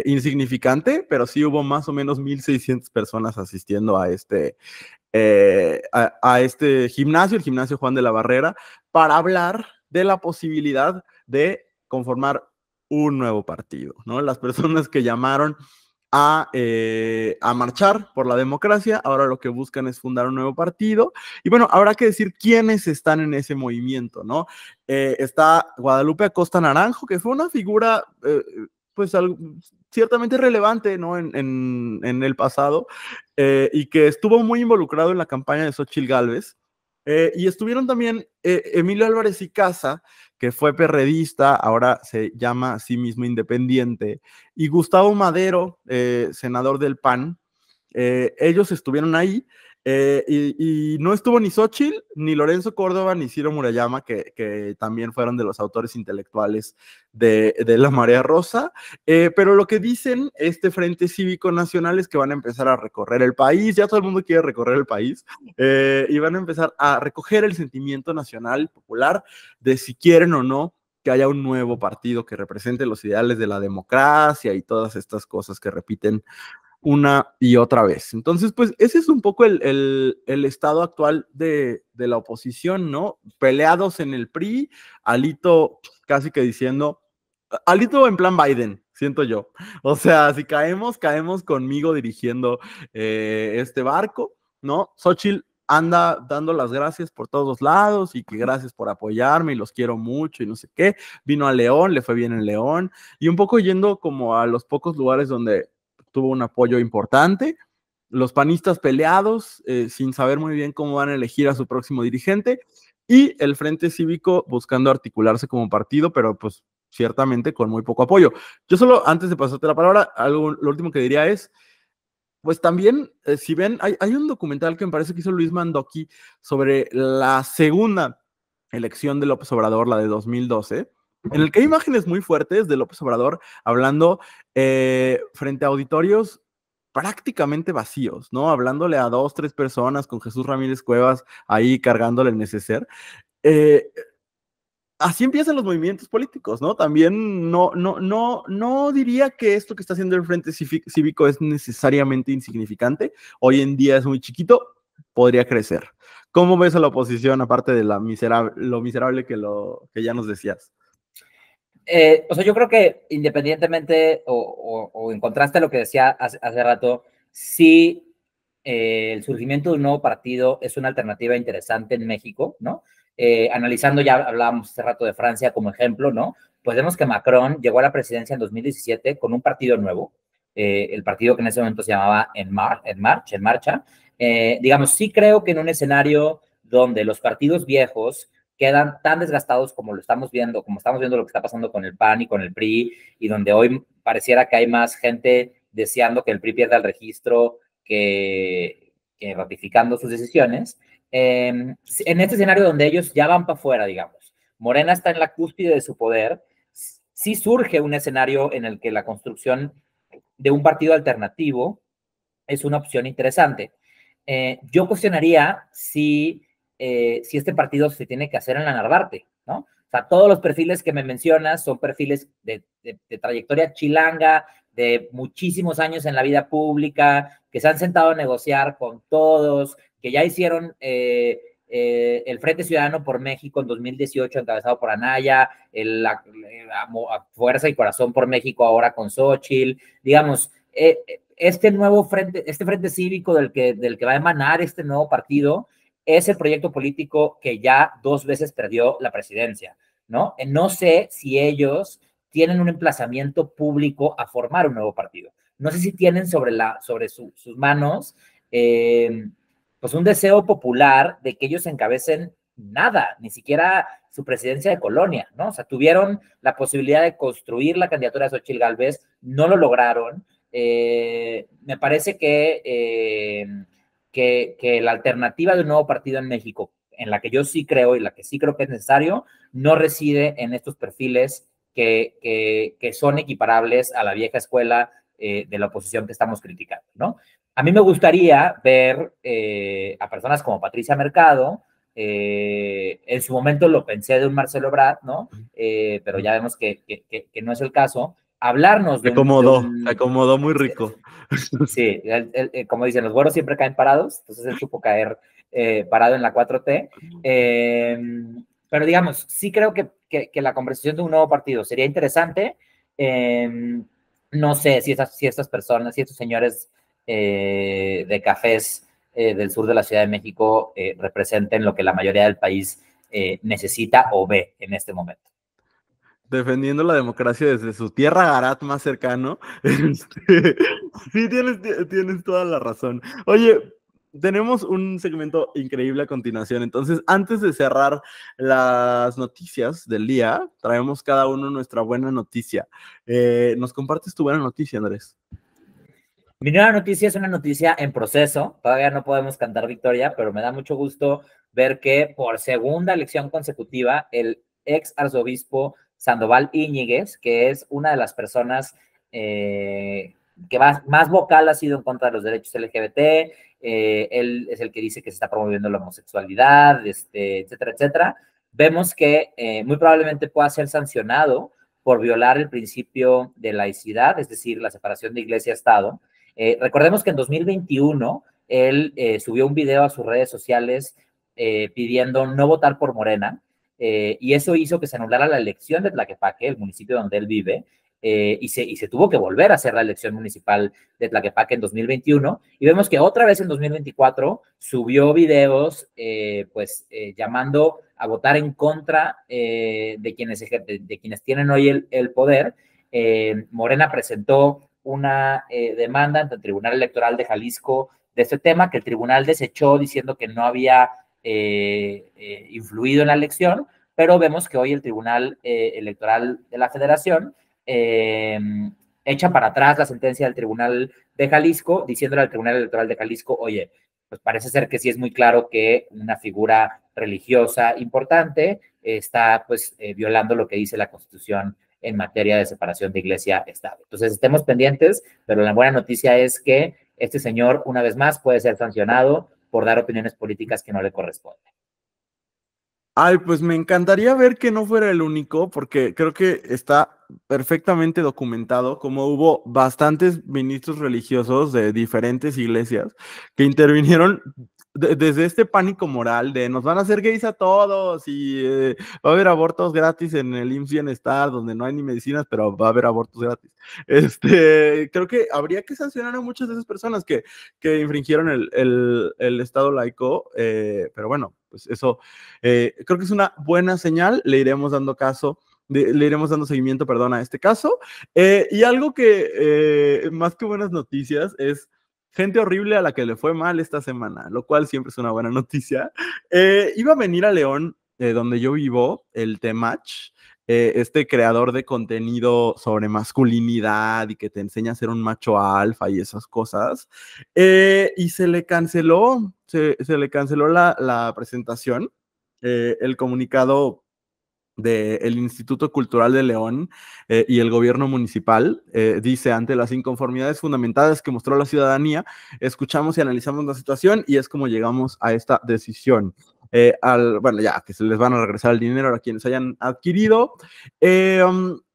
insignificante, pero sí hubo más o menos 1,600 personas asistiendo a este gimnasio, el gimnasio Juan de la Barrera, para hablar de la posibilidad de conformar un nuevo partido, ¿no? Las personas que llamaron a marchar por la democracia, ahora lo que buscan es fundar un nuevo partido, y bueno, habrá que decir quiénes están en ese movimiento, ¿no? Está Guadalupe Acosta Naranjo, que fue una figura, pues, ciertamente relevante, ¿no? En el pasado, y que estuvo muy involucrado en la campaña de Xóchitl Gálvez, y estuvieron también Emilio Álvarez y Casa, que fue perredista, ahora se llama a sí mismo independiente, y Gustavo Madero, senador del PAN. Ellos estuvieron ahí, y no estuvo ni Xóchitl, ni Lorenzo Córdoba, ni Ciro Murayama, que también fueron de los autores intelectuales de la Marea Rosa, pero lo que dicen este Frente Cívico Nacional es que van a empezar a recorrer el país, ya todo el mundo quiere recorrer el país, y van a empezar a recoger el sentimiento nacional popular de si quieren o no que haya un nuevo partido que represente los ideales de la democracia y todas estas cosas que repiten una y otra vez. Entonces, pues ese es un poco el estado actual de la oposición, ¿no? Peleados en el PRI, Alito casi que diciendo, Alito en plan Biden, siento yo. O sea, si caemos, caemos conmigo dirigiendo este barco, ¿no? Xóchitl anda dando las gracias por todos lados y que gracias por apoyarme y los quiero mucho y no sé qué. Vino a León, le fue bien en León y un poco yendo como a los pocos lugares donde tuvo un apoyo importante. Los panistas peleados, sin saber muy bien cómo van a elegir a su próximo dirigente, y el Frente Cívico buscando articularse como partido, pero pues ciertamente con muy poco apoyo. Yo solo, antes de pasarte la palabra, lo último que diría es, pues también, si ven, hay un documental que me parece que hizo Luis Mandoki sobre la segunda elección de López Obrador, la de 2012, en el que hay imágenes muy fuertes de López Obrador hablando frente a auditorios prácticamente vacíos, ¿no? Hablándole a 2, 3 personas con Jesús Ramírez Cuevas ahí cargándole el neceser. Así empiezan los movimientos políticos, ¿no? También no diría que esto que está haciendo el Frente Cívico es necesariamente insignificante. Hoy en día es muy chiquito, podría crecer. ¿Cómo ves a la oposición, aparte de lo miserable que ya nos decías? O sea, yo creo que independientemente o en contraste a lo que decía hace rato, sí, el surgimiento de un nuevo partido es una alternativa interesante en México, ¿no? Analizando, ya hablábamos hace rato de Francia como ejemplo, ¿no? Pues vemos que Macron llegó a la presidencia en 2017 con un partido nuevo, el partido que en ese momento se llamaba En Marcha. Digamos, sí creo que en un escenario donde los partidos viejos quedan tan desgastados como lo estamos viendo, como estamos viendo lo que está pasando con el PAN y con el PRI, y donde hoy pareciera que hay más gente deseando que el PRI pierda el registro que ratificando sus decisiones. En este escenario donde ellos ya van para afuera, digamos, Morena está en la cúspide de su poder, sí surge un escenario en el que la construcción de un partido alternativo es una opción interesante. Yo cuestionaría si este partido se tiene que hacer en la Narvarte, ¿no? O sea, todos los perfiles que me mencionas son perfiles de trayectoria chilanga, de muchísimos años en la vida pública, que se han sentado a negociar con todos, que ya hicieron el Frente Ciudadano por México en 2018, encabezado por Anaya, la Fuerza y Corazón por México ahora con Xóchitl, digamos, este nuevo frente, este frente cívico del que va a emanar este nuevo partido, es el proyecto político que ya 2 veces perdió la presidencia, ¿no? No sé si ellos tienen un emplazamiento público a formar un nuevo partido. No sé si tienen sobre sus manos pues un deseo popular de que ellos encabecen nada, ni siquiera su presidencia de colonia, ¿no? O sea, tuvieron la posibilidad de construir la candidatura de Xóchitl Gálvez, no lo lograron. Me parece que la alternativa de un nuevo partido en México, en la que yo sí creo y la que sí creo que es necesario, no reside en estos perfiles que son equiparables a la vieja escuela de la oposición que estamos criticando, ¿no? A mí me gustaría ver a personas como Patricia Mercado, en su momento lo pensé de un Marcelo Ebrard, ¿no? Pero ya vemos que no es el caso. Hablarnos Se acomodó muy rico. Sí, como dicen, los güeros siempre caen parados, entonces él supo caer parado en la 4T. Pero digamos, sí creo que la conversación de un nuevo partido sería interesante. No sé si estas personas, si estos señores de cafés del sur de la Ciudad de México representen lo que la mayoría del país necesita o ve en este momento. Defendiendo la democracia desde su tierra Garat más cercano. Sí, tienes toda la razón. Oye, tenemos un segmento increíble a continuación. Entonces, antes de cerrar las noticias del día, traemos cada uno nuestra buena noticia. ¿Nos compartes tu buena noticia, Andrés? Mi nueva noticia es una noticia en proceso. Todavía no podemos cantar victoria, pero me da mucho gusto ver que por segunda elección consecutiva, el ex arzobispo Sandoval Íñiguez, que es una de las personas que más vocal ha sido en contra de los derechos LGBT, él es el que dice que se está promoviendo la homosexualidad, etcétera, etcétera. Vemos que muy probablemente pueda ser sancionado por violar el principio de laicidad, es decir, la separación de iglesia-estado. Recordemos que en 2021 él subió un video a sus redes sociales pidiendo no votar por Morena, y eso hizo que se anulara la elección de Tlaquepaque, el municipio donde él vive, y se tuvo que volver a hacer la elección municipal de Tlaquepaque en 2021, y vemos que otra vez en 2024 subió videos llamando a votar en contra de quienes tienen hoy el poder. Morena presentó una demanda ante el Tribunal Electoral de Jalisco de este tema, que el tribunal desechó diciendo que no había influido en la elección, pero vemos que hoy el Tribunal Electoral de la Federación echa para atrás la sentencia del Tribunal de Jalisco, diciéndole al Tribunal Electoral de Jalisco, oye, pues parece ser que sí es muy claro que una figura religiosa importante está pues violando lo que dice la Constitución en materia de separación de iglesia-estado. Entonces, estemos pendientes, pero la buena noticia es que este señor, una vez más, puede ser sancionado por dar opiniones políticas que no le corresponden. Ay, pues me encantaría ver que no fuera el único, porque creo que está perfectamente documentado como hubo bastantes ministros religiosos de diferentes iglesias que intervinieron desde este pánico moral de nos van a hacer gays a todos y va a haber abortos gratis en el IMSS Bienestar, donde no hay ni medicinas, pero va a haber abortos gratis. Creo que habría que sancionar a muchas de esas personas que infringieron el Estado laico, pero bueno, pues eso creo que es una buena señal, le iremos dando seguimiento, perdón, a este caso. Y algo que más que buenas noticias es gente horrible a la que le fue mal esta semana, lo cual siempre es una buena noticia. Iba a venir a León donde yo vivo, el Temach, este creador de contenido sobre masculinidad y que te enseña a ser un macho alfa y esas cosas, y se le canceló, se le canceló la presentación, el comunicado del Instituto Cultural de León y el gobierno municipal, dice: ante las inconformidades fundamentadas que mostró la ciudadanía, escuchamos y analizamos la situación y es como llegamos a esta decisión. Bueno, ya que se les van a regresar el dinero a quienes hayan adquirido.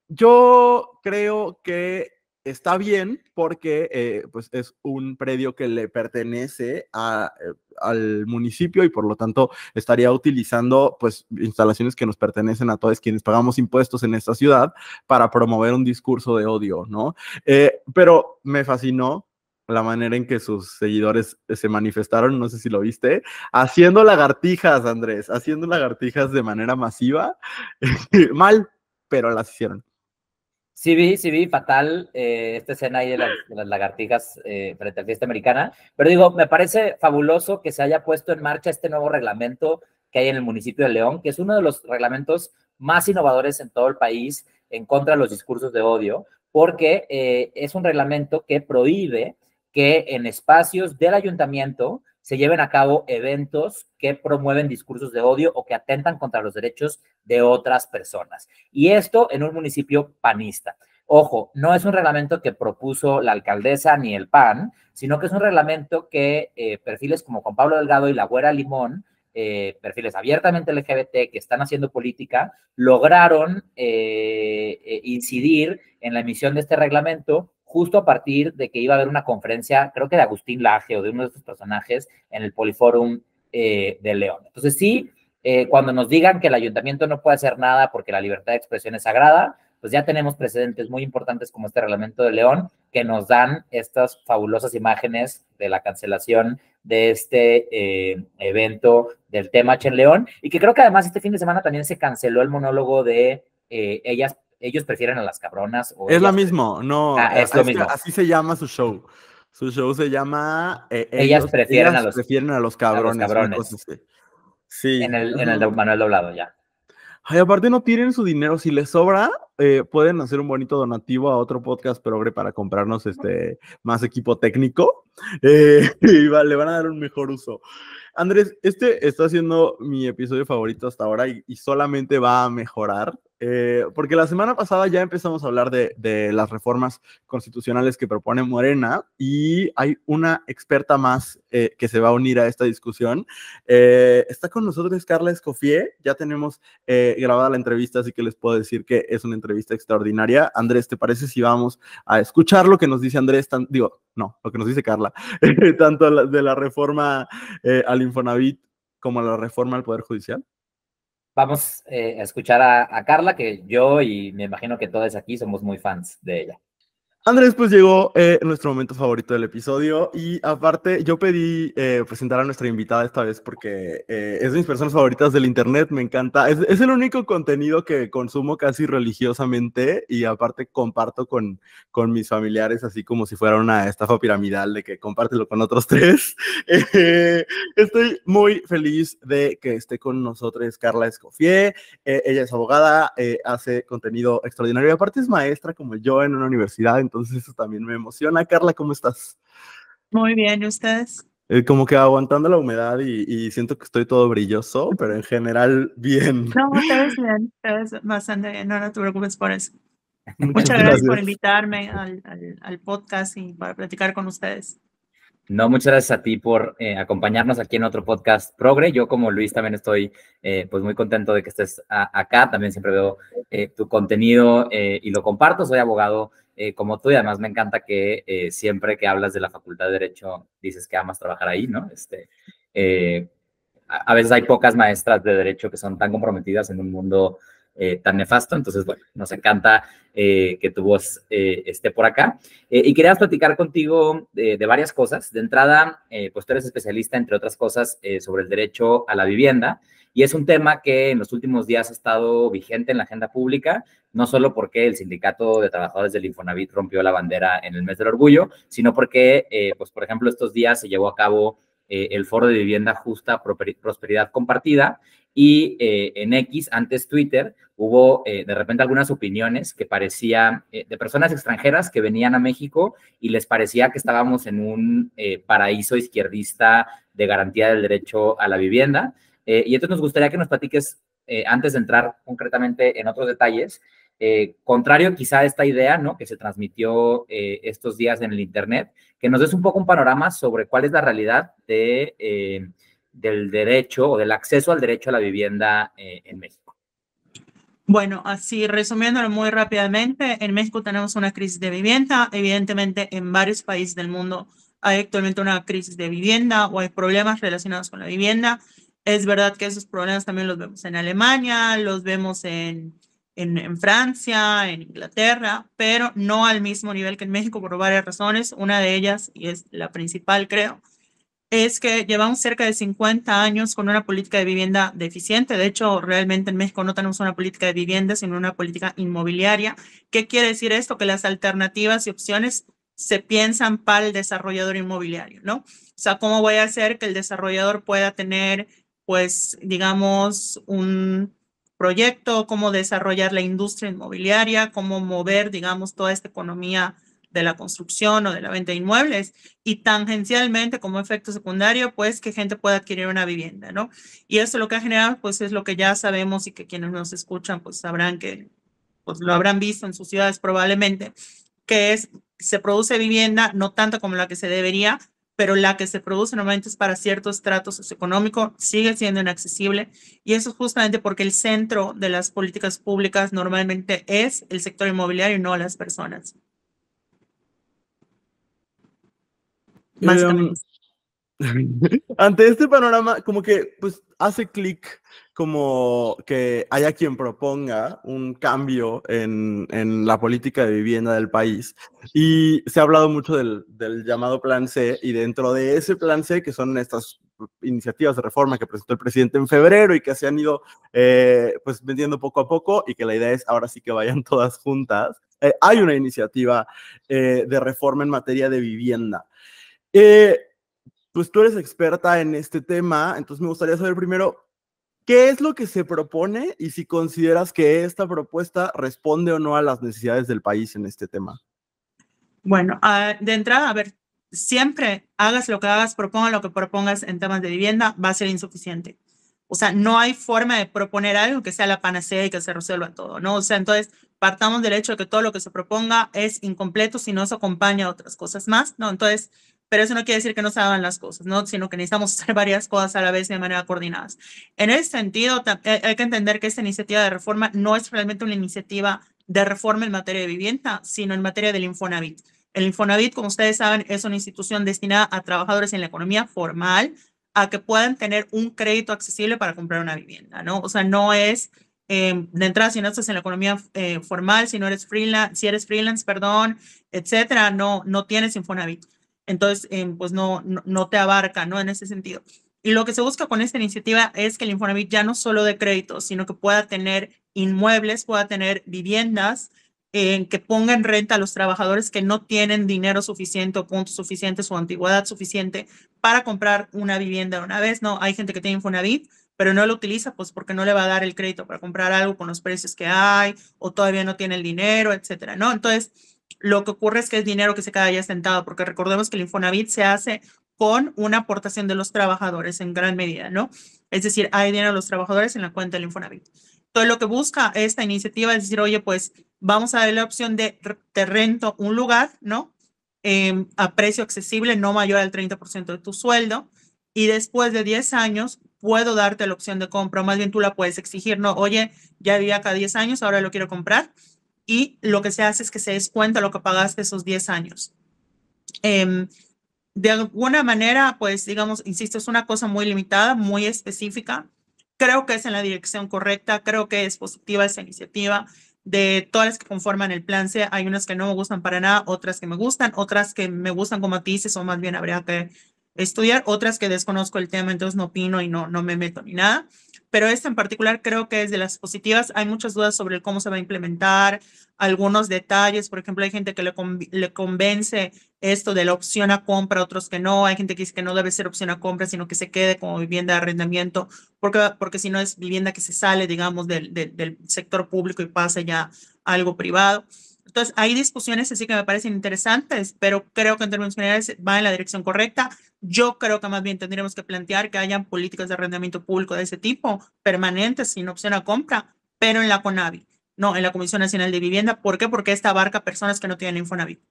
Yo creo que está bien porque pues es un predio que le pertenece al municipio y por lo tanto estaría utilizando pues instalaciones que nos pertenecen a todos quienes pagamos impuestos en esta ciudad para promover un discurso de odio, ¿no? Pero me fascinó la manera en que sus seguidores se manifestaron, no sé si lo viste, haciendo lagartijas, Andrés, haciendo lagartijas de manera masiva, mal, pero las hicieron. Sí vi, fatal esta escena ahí de las lagartijas frente a la fiesta americana, pero digo, me parece fabuloso que se haya puesto en marcha este nuevo reglamento que hay en el municipio de León, que es uno de los reglamentos más innovadores en todo el país en contra de los discursos de odio, porque es un reglamento que prohíbe que en espacios del ayuntamiento se lleven a cabo eventos que promueven discursos de odio o que atentan contra los derechos de otras personas. Y esto en un municipio panista. Ojo, no es un reglamento que propuso la alcaldesa ni el PAN, sino que es un reglamento que perfiles como Juan Pablo Delgado y la Güera Limón, perfiles abiertamente LGBT que están haciendo política, lograron incidir en la emisión de este reglamento justo a partir de que iba a haber una conferencia, creo que de Agustín Laje o de uno de estos personajes en el Poliforum de León. Entonces sí, cuando nos digan que el ayuntamiento no puede hacer nada porque la libertad de expresión es sagrada, pues ya tenemos precedentes muy importantes como este reglamento de León que nos dan estas fabulosas imágenes de la cancelación de este evento del Temach en León y que creo que además este fin de semana también se canceló el monólogo de ellos prefieren a las cabronas. O es ellas lo mismo, no, es lo mismo. así se llama su show. Su show se llama ellas prefieren a los cabrones. Una cosa así. Sí. En el de Manuel Doblado, ya. Ay, aparte no tienen su dinero, si les sobra, pueden hacer un bonito donativo a otro podcast progre para comprarnos más equipo técnico y le van a dar un mejor uso. Andrés, este está siendo mi episodio favorito hasta ahora y solamente va a mejorar, porque la semana pasada ya empezamos a hablar de las reformas constitucionales que propone Morena y hay una experta más que se va a unir a esta discusión. Está con nosotros Carla Escoffier, ya tenemos grabada la entrevista, así que les puedo decir que es una entrevista extraordinaria. Andrés, ¿te parece si vamos a escuchar lo que nos dice Andrés? Lo que nos dice Carla, tanto de la reforma al Infonavit como la reforma al Poder Judicial? Vamos a escuchar a Carla, que yo y me imagino que todos aquí somos muy fans de ella. Andrés, pues llegó nuestro momento favorito del episodio y aparte yo pedí presentar a nuestra invitada esta vez porque es de mis personas favoritas del internet, me encanta, es el único contenido que consumo casi religiosamente y aparte comparto con mis familiares así como si fuera una estafa piramidal de que compártelo con otros tres. Estoy muy feliz de que esté con nosotros Carla Escoffier, ella es abogada, hace contenido extraordinario y aparte es maestra como yo en una universidad, entonces eso también me emociona. Carla, ¿cómo estás? Muy bien, ¿y ustedes? Como que aguantando la humedad y siento que estoy todo brilloso, pero en general bien. No, te ves bien, te ves bastante bien, no te preocupes por eso. Muchas gracias por invitarme al podcast y para platicar con ustedes. No, muchas gracias a ti por acompañarnos aquí en otro podcast progre. Yo como Luis también estoy pues muy contento de que estés acá. También siempre veo tu contenido y lo comparto. Soy abogado como tú y además me encanta que siempre que hablas de la Facultad de Derecho dices que amas trabajar ahí, ¿no? A veces hay pocas maestras de Derecho que son tan comprometidas en un mundo tan nefasto. Entonces, bueno, nos encanta que tu voz esté por acá. Y queríamos platicar contigo de varias cosas. De entrada, pues tú eres especialista, entre otras cosas, sobre el derecho a la vivienda. Y es un tema que en los últimos días ha estado vigente en la agenda pública, no solo porque el Sindicato de Trabajadores del Infonavit rompió la bandera en el mes del orgullo, sino porque, pues, por ejemplo, estos días se llevó a cabo el Foro de Vivienda Justa, Prosperidad Compartida, y en X, antes Twitter, hubo de repente algunas opiniones que parecía de personas extranjeras que venían a México y les parecía que estábamos en un paraíso izquierdista de garantía del derecho a la vivienda. Y entonces nos gustaría que nos platiques, antes de entrar concretamente en otros detalles, contrario quizá a esta idea, ¿no?, que se transmitió estos días en el Internet, que nos des un poco un panorama sobre cuál es la realidad del derecho o del acceso al derecho a la vivienda en México. Bueno, así resumiéndolo muy rápidamente, en México tenemos una crisis de vivienda. Evidentemente, en varios países del mundo hay actualmente una crisis de vivienda o hay problemas relacionados con la vivienda. Es verdad que esos problemas también los vemos en Alemania, los vemos en Francia, en Inglaterra, pero no al mismo nivel que en México por varias razones. Una de ellas, y es la principal, creo, es que llevamos cerca de 50 años con una política de vivienda deficiente. De hecho, realmente en México no tenemos una política de vivienda, sino una política inmobiliaria. ¿Qué quiere decir esto? Que las alternativas y opciones se piensan para el desarrollador inmobiliario, ¿no? O sea, ¿cómo voy a hacer que el desarrollador pueda tener, pues, digamos, un proyecto, cómo desarrollar la industria inmobiliaria, cómo mover, digamos, toda esta economía de la construcción o de la venta de inmuebles y tangencialmente como efecto secundario, pues que gente pueda adquirir una vivienda, ¿no? Y eso lo que ha generado, pues es lo que ya sabemos y que quienes nos escuchan, pues sabrán que, pues lo habrán visto en sus ciudades probablemente, que es, se produce vivienda no tanto como la que se debería, pero la que se produce normalmente es para ciertos estratos socioeconómicos, sigue siendo inaccesible y eso es justamente porque el centro de las políticas públicas normalmente es el sector inmobiliario y no las personas. Básicamente. Ante este panorama, como que pues hace clic como que haya quien proponga un cambio en la política de vivienda del país. Y se ha hablado mucho del llamado Plan C, y dentro de ese Plan C, que son estas iniciativas de reforma que presentó el presidente en febrero y que se han ido pues vendiendo poco a poco, y que la idea es ahora sí que vayan todas juntas, hay una iniciativa de reforma en materia de vivienda. Pues tú eres experta en este tema, entonces me gustaría saber primero, ¿qué es lo que se propone y si consideras que esta propuesta responde o no a las necesidades del país en este tema? Bueno, de entrada, a ver, siempre hagas lo que hagas, proponga lo que propongas en temas de vivienda, va a ser insuficiente. O sea, no hay forma de proponer algo que sea la panacea y que se resuelva todo, ¿no? O sea, entonces partamos del hecho de que todo lo que se proponga es incompleto si no se acompaña a otras cosas más, ¿no? Entonces, pero eso no quiere decir que no se hagan las cosas, ¿no? Sino que necesitamos hacer varias cosas a la vez de manera coordinada. En ese sentido, hay que entender que esta iniciativa de reforma no es realmente una iniciativa de reforma en materia de vivienda, sino en materia del Infonavit. El Infonavit, como ustedes saben, es una institución destinada a trabajadores en la economía formal a que puedan tener un crédito accesible para comprar una vivienda, ¿no? O sea, no es de entrada, si no estás en la economía formal, si eres freelance, perdón, etcétera, no tienes Infonavit. Entonces, pues no te abarca, ¿no? En ese sentido. Y lo que se busca con esta iniciativa es que el Infonavit ya no solo dé créditos, sino que pueda tener inmuebles, pueda tener viviendas que ponga en renta a los trabajadores que no tienen dinero suficiente o puntos suficientes o antigüedad suficiente para comprar una vivienda de una vez, ¿no? Hay gente que tiene Infonavit, pero no lo utiliza pues porque no le va a dar el crédito para comprar algo con los precios que hay o todavía no tiene el dinero, etcétera, ¿no? Entonces, lo que ocurre es que es dinero que se queda ya sentado, porque recordemos que el Infonavit se hace con una aportación de los trabajadores en gran medida, ¿no? Es decir, hay dinero de los trabajadores en la cuenta del Infonavit. Entonces, lo que busca esta iniciativa es decir, oye, pues vamos a dar la opción de te rento un lugar, ¿no? A precio accesible, no mayor al 30% de tu sueldo, y después de 10 años puedo darte la opción de compra, o más bien tú la puedes exigir, ¿no? Oye, ya vivía acá 10 años, ahora lo quiero comprar, y lo que se hace es que se descuenta lo que pagaste esos 10 años. De alguna manera, pues digamos, insisto, es una cosa muy limitada, muy específica. Creo que es en la dirección correcta, creo que es positiva esa iniciativa. De todas las que conforman el plan C, hay unas que no me gustan para nada, otras que me gustan, otras que me gustan como a ti dices, o más bien habría que estudiar, otras que desconozco el tema, entonces no opino y no me meto ni nada. pero esta en particular creo que es de las positivas. Hay muchas dudas sobre cómo se va a implementar, algunos detalles. Por ejemplo, hay gente que le convence esto de la opción a compra, otros que no. Hay gente que dice que no debe ser opción a compra, sino que se quede como vivienda de arrendamiento, porque si no es vivienda que se sale, digamos, del sector público y pasa ya a algo privado. Entonces, hay discusiones así que me parecen interesantes, pero creo que en términos generales va en la dirección correcta. Yo creo que más bien tendríamos que plantear que hayan políticas de arrendamiento público de ese tipo, permanentes, sin opción a compra, pero en la CONAVI, no en la Comisión Nacional de Vivienda. ¿Por qué? Porque esta abarca personas que no tienen Infonavit.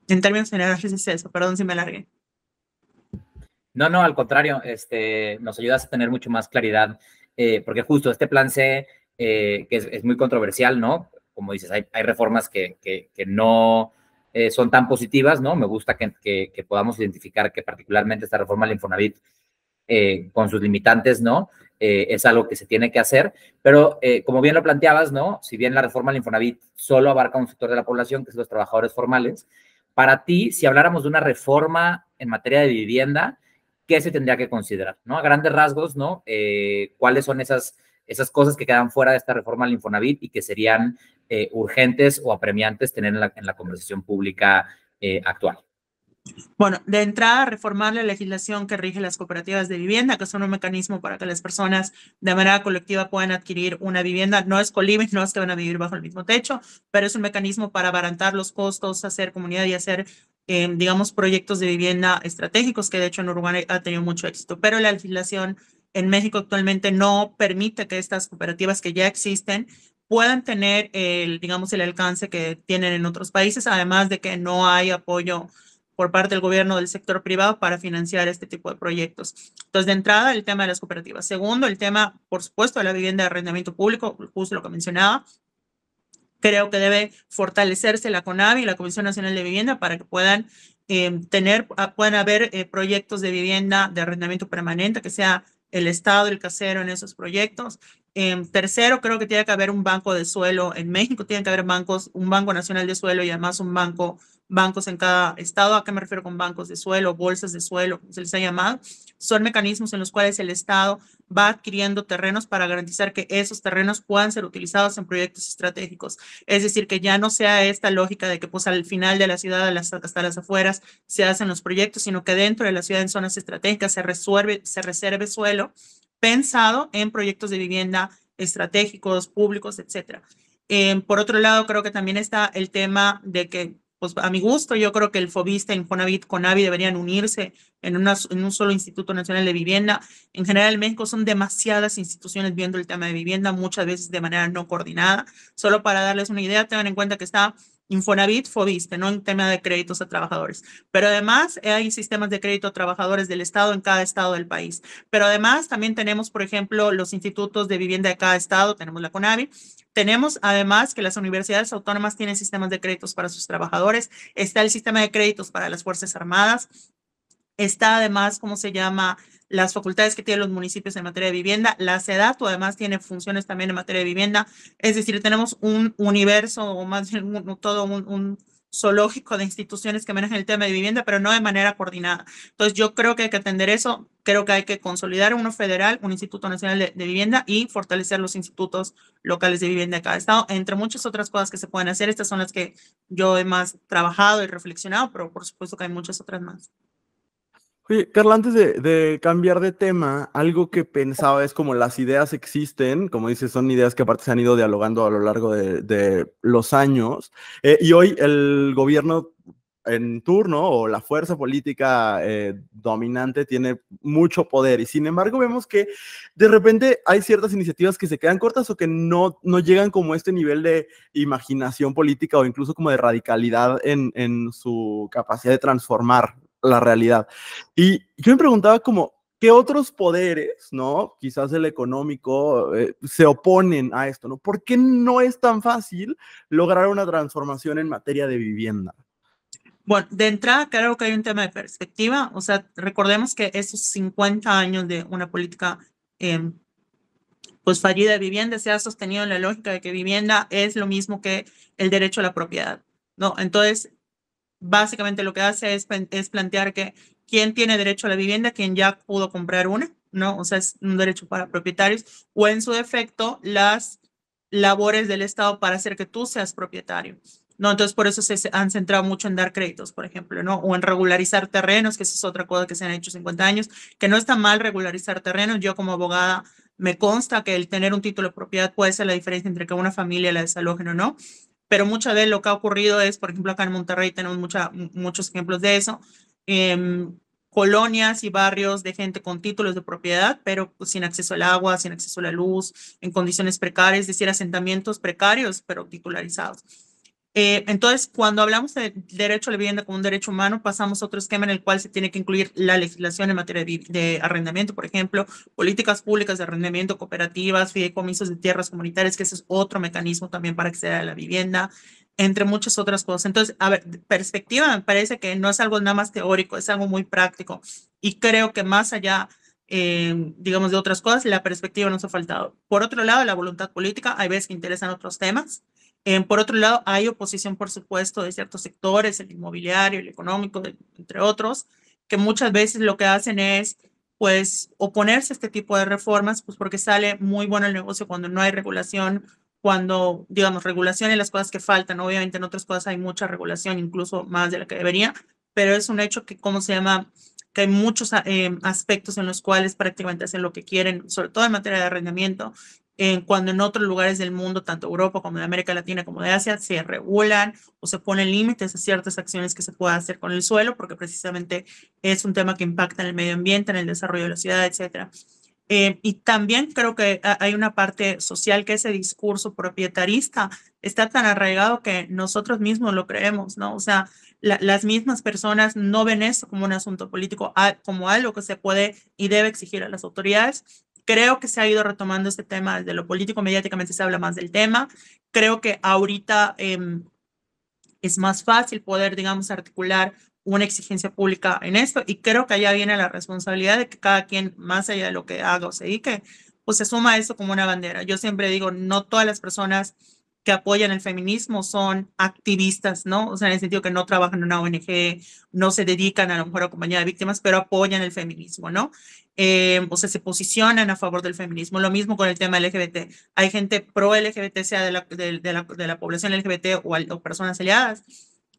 En términos generales es eso, perdón si me alargué. No, no, al contrario, nos ayudas a tener mucho más claridad, porque justo este plan C, que es muy controversial, ¿no? Como dices, hay reformas que no son tan positivas, ¿no? Me gusta que podamos identificar que particularmente esta reforma al Infonavit, con sus limitantes, ¿no? Es algo que se tiene que hacer, pero como bien lo planteabas, ¿no? Si bien la reforma al Infonavit solo abarca un sector de la población, que es los trabajadores formales, para ti, si habláramos de una reforma en materia de vivienda, ¿qué se tendría que considerar? ¿No? A grandes rasgos, ¿no? ¿Cuáles son esas cosas que quedan fuera de esta reforma al Infonavit y que serían urgentes o apremiantes tener en la conversación pública actual? Bueno, de entrada, reformar la legislación que rige las cooperativas de vivienda, que son un mecanismo para que las personas de manera colectiva puedan adquirir una vivienda. No es coliving, no es que van a vivir bajo el mismo techo, pero es un mecanismo para abaratar los costos, hacer comunidad y hacer, digamos, proyectos de vivienda estratégicos, que de hecho en Uruguay ha tenido mucho éxito. Pero la legislación en México actualmente no permite que estas cooperativas que ya existen puedan tener digamos, el alcance que tienen en otros países, además de que no hay apoyo por parte del gobierno del sector privado para financiar este tipo de proyectos. Entonces, de entrada, el tema de las cooperativas. Segundo, el tema, por supuesto, de la vivienda de arrendamiento público, justo lo que mencionaba. Creo que debe fortalecerse la CONAVI y la Comisión Nacional de Vivienda para que puedan puedan haber proyectos de vivienda de arrendamiento permanente, que sea el Estado el casero en esos proyectos. Tercero, creo que tiene que haber un banco de suelo en México, tiene que haber bancos, un banco nacional de suelo y además bancos en cada estado. ¿A qué me refiero con bancos de suelo, bolsas de suelo, como se les ha llamado? Son mecanismos en los cuales el Estado va adquiriendo terrenos para garantizar que esos terrenos puedan ser utilizados en proyectos estratégicos. Es decir, que ya no sea esta lógica de que pues al final de la ciudad, hasta las afueras, se hacen los proyectos, sino que dentro de la ciudad, en zonas estratégicas, se reserve suelo pensado en proyectos de vivienda estratégicos, públicos, etc. Por otro lado, creo que también está el tema de que, pues a mi gusto, yo creo que el FOVISSSTE, Infonavit, CONAVI deberían unirse en un solo Instituto Nacional de Vivienda. En general, en México son demasiadas instituciones viendo el tema de vivienda, muchas veces de manera no coordinada. Solo para darles una idea, tengan en cuenta que está Infonavit, FOVISSSTE, no en tema de créditos a trabajadores. Pero además hay sistemas de crédito a trabajadores del Estado en cada estado del país. Pero además también tenemos, por ejemplo, los institutos de vivienda de cada estado, tenemos la CONAVI. Tenemos además que las universidades autónomas tienen sistemas de créditos para sus trabajadores. Está el sistema de créditos para las Fuerzas Armadas. Está además, ¿cómo se llama? Las facultades que tienen los municipios en materia de vivienda. La SEDATU además tiene funciones también en materia de vivienda. Es decir, tenemos un universo o más bien todo un zoológico de instituciones que manejan el tema de vivienda, pero no de manera coordinada. Entonces, yo creo que hay que atender eso. Creo que hay que consolidar uno federal, un Instituto Nacional de Vivienda y fortalecer los institutos locales de vivienda de cada estado, entre muchas otras cosas que se pueden hacer. Estas son las que yo he más trabajado y reflexionado, pero por supuesto que hay muchas otras más. Oye, Carla, antes de cambiar de tema, algo que pensaba es como las ideas existen, como dices, son ideas que aparte se han ido dialogando a lo largo de los años, y hoy el gobierno en turno o la fuerza política dominante tiene mucho poder, y sin embargo vemos que de repente hay ciertas iniciativas que se quedan cortas o que no llegan como a este nivel de imaginación política o incluso como de radicalidad en su capacidad de transformar la realidad. Y yo me preguntaba como, ¿qué otros poderes, ¿no? Quizás el económico, se oponen a esto, ¿no? ¿Por qué no es tan fácil lograr una transformación en materia de vivienda? Bueno, de entrada creo que hay un tema de perspectiva. O sea, recordemos que esos 50 años de una política pues fallida de vivienda se ha sostenido en la lógica de que vivienda es lo mismo que el derecho a la propiedad, ¿no? Entonces, básicamente lo que hace es plantear que quién tiene derecho a la vivienda, quien ya pudo comprar una, ¿no? O sea, es un derecho para propietarios, o en su defecto, las labores del Estado para hacer que tú seas propietario. ¿No? Entonces, por eso se han centrado mucho en dar créditos, por ejemplo, ¿no? O en regularizar terrenos, que esa es otra cosa que se han hecho 50 años, que no está mal regularizar terrenos. Yo como abogada me consta que el tener un título de propiedad puede ser la diferencia entre que una familia la desalojen o no, pero muchas veces lo que ha ocurrido es, por ejemplo, acá en Monterrey tenemos muchos ejemplos de eso, colonias y barrios de gente con títulos de propiedad, pero pues, sin acceso al agua, sin acceso a la luz, en condiciones precarias, es decir, asentamientos precarios, pero titularizados. Entonces, cuando hablamos de derecho a la vivienda como un derecho humano, pasamos a otro esquema en el cual se tiene que incluir la legislación en materia de arrendamiento, por ejemplo, políticas públicas de arrendamiento, cooperativas, fideicomisos de tierras comunitarias, que ese es otro mecanismo también para acceder a la vivienda, entre muchas otras cosas. Entonces, a ver, perspectiva me parece que no es algo nada más teórico, es algo muy práctico y creo que más allá, digamos, de otras cosas, la perspectiva nos ha faltado. Por otro lado, la voluntad política, hay veces que interesan otros temas. Por otro lado, hay oposición, por supuesto, de ciertos sectores, el inmobiliario, el económico, entre otros, que muchas veces lo que hacen es, pues, oponerse a este tipo de reformas, pues porque sale muy bueno el negocio cuando no hay regulación, cuando, digamos, regulación y las cosas que faltan. Obviamente en otras cosas hay mucha regulación, incluso más de la que debería, pero es un hecho que, ¿cómo se llama? Que hay muchos aspectos en los cuales prácticamente hacen lo que quieren, sobre todo en materia de arrendamiento, cuando en otros lugares del mundo, tanto Europa como de América Latina como de Asia, se regulan o se ponen límites a ciertas acciones que se pueda hacer con el suelo, porque precisamente es un tema que impacta en el medio ambiente, en el desarrollo de la ciudad, etcétera. Y también creo que hay una parte social que ese discurso propietarista está tan arraigado que nosotros mismos lo creemos, ¿no? O sea, las mismas personas no ven esto como un asunto político, como algo que se puede y debe exigir a las autoridades. Creo que se ha ido retomando este tema desde lo político, mediáticamente se habla más del tema. Creo que ahorita es más fácil poder, digamos, articular una exigencia pública en esto y creo que allá viene la responsabilidad de que cada quien, más allá de lo que haga o se dedique, pues se suma a eso como una bandera. Yo siempre digo, no todas las personas que apoyan el feminismo son activistas, ¿no? O sea, en el sentido que no trabajan en una ONG, no se dedican a lo mejor a acompañar a víctimas, pero apoyan el feminismo, ¿no? O sea, se posicionan a favor del feminismo. Lo mismo con el tema LGBT. Hay gente pro LGBT, sea de la población LGBT o personas aliadas,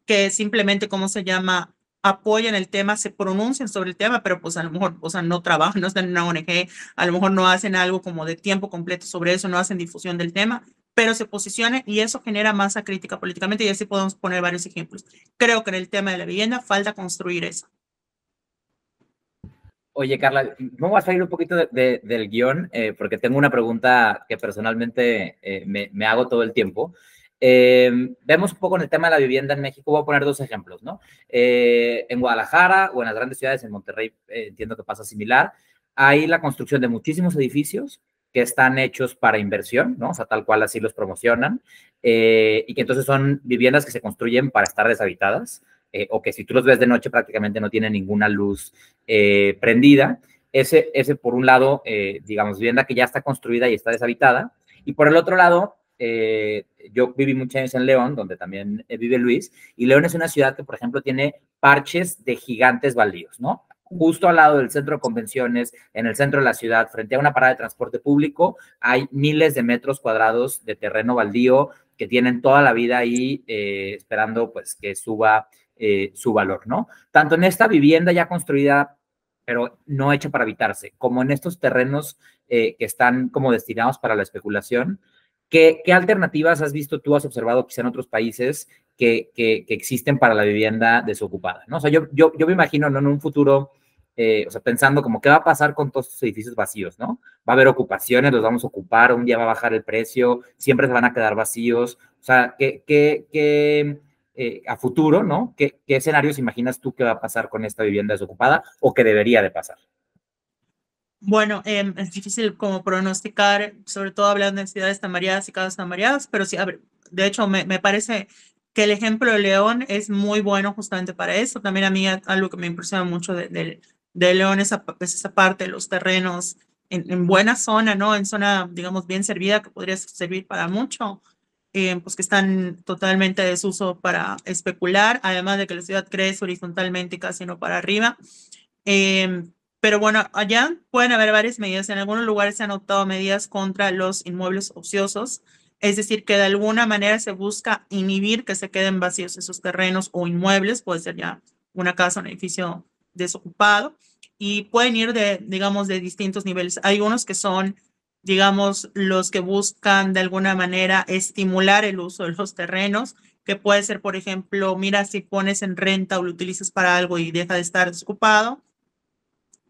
que simplemente, ¿cómo se llama? Apoyan el tema, se pronuncian sobre el tema, pero pues a lo mejor, o sea, no trabajan, no están en una ONG, a lo mejor no hacen algo como de tiempo completo sobre eso, no hacen difusión del tema, pero se posicionan y eso genera masa crítica políticamente y así podemos poner varios ejemplos. Creo que en el tema de la vivienda falta construir eso. Oye, Carla, me voy a salir un poquito del guión porque tengo una pregunta que personalmente me hago todo el tiempo. Vemos un poco en el tema de la vivienda en México, voy a poner dos ejemplos, ¿no? En Guadalajara o en las grandes ciudades, en Monterrey, entiendo que pasa similar, hay la construcción de muchísimos edificios que están hechos para inversión, ¿no? O sea, tal cual así los promocionan, y que entonces son viviendas que se construyen para estar deshabitadas, o que si tú los ves de noche prácticamente no tienen ninguna luz prendida. Ese por un lado, digamos, vivienda que ya está construida y está deshabitada. Y por el otro lado, yo viví muchos años en León, donde también vive Luis, y León es una ciudad que, por ejemplo, tiene parches de gigantes baldíos, ¿no? Justo al lado del centro de convenciones, en el centro de la ciudad, frente a una parada de transporte público, hay miles de metros cuadrados de terreno baldío que tienen toda la vida ahí esperando pues que suba su valor, ¿no? Tanto en esta vivienda ya construida, pero no hecha para habitarse, como en estos terrenos que están como destinados para la especulación. ¿Qué alternativas has visto tú, has observado quizá en otros países que existen para la vivienda desocupada, ¿no? O sea, yo me imagino, ¿no? En un futuro, o sea, pensando como qué va a pasar con todos estos edificios vacíos, ¿no? Va a haber ocupaciones, los vamos a ocupar, un día va a bajar el precio, siempre se van a quedar vacíos. O sea, a futuro, ¿no? ¿Qué escenarios imaginas tú que va a pasar con esta vivienda desocupada o que debería de pasar? Bueno, es difícil como pronosticar, sobre todo hablando de ciudades tan variadas y casas tan variadas, pero sí, a ver, de hecho me parece que el ejemplo de León es muy bueno justamente para eso. También a mí algo que me impresiona mucho de León es esa parte de los terrenos en buena zona, ¿no? En zona, digamos, bien servida, que podría servir para mucho, pues que están totalmente en desuso para especular, además de que la ciudad crece horizontalmente y casi no para arriba. Pero bueno, allá pueden haber varias medidas. En algunos lugares se han adoptado medidas contra los inmuebles ociosos, es decir, que de alguna manera se busca inhibir que se queden vacíos esos terrenos o inmuebles, puede ser ya una casa, un edificio desocupado, y pueden ir digamos, de distintos niveles. Hay unos que son, digamos, los que buscan de alguna manera estimular el uso de los terrenos, que puede ser, por ejemplo, mira, si pones en renta o lo utilizas para algo y deja de estar desocupado,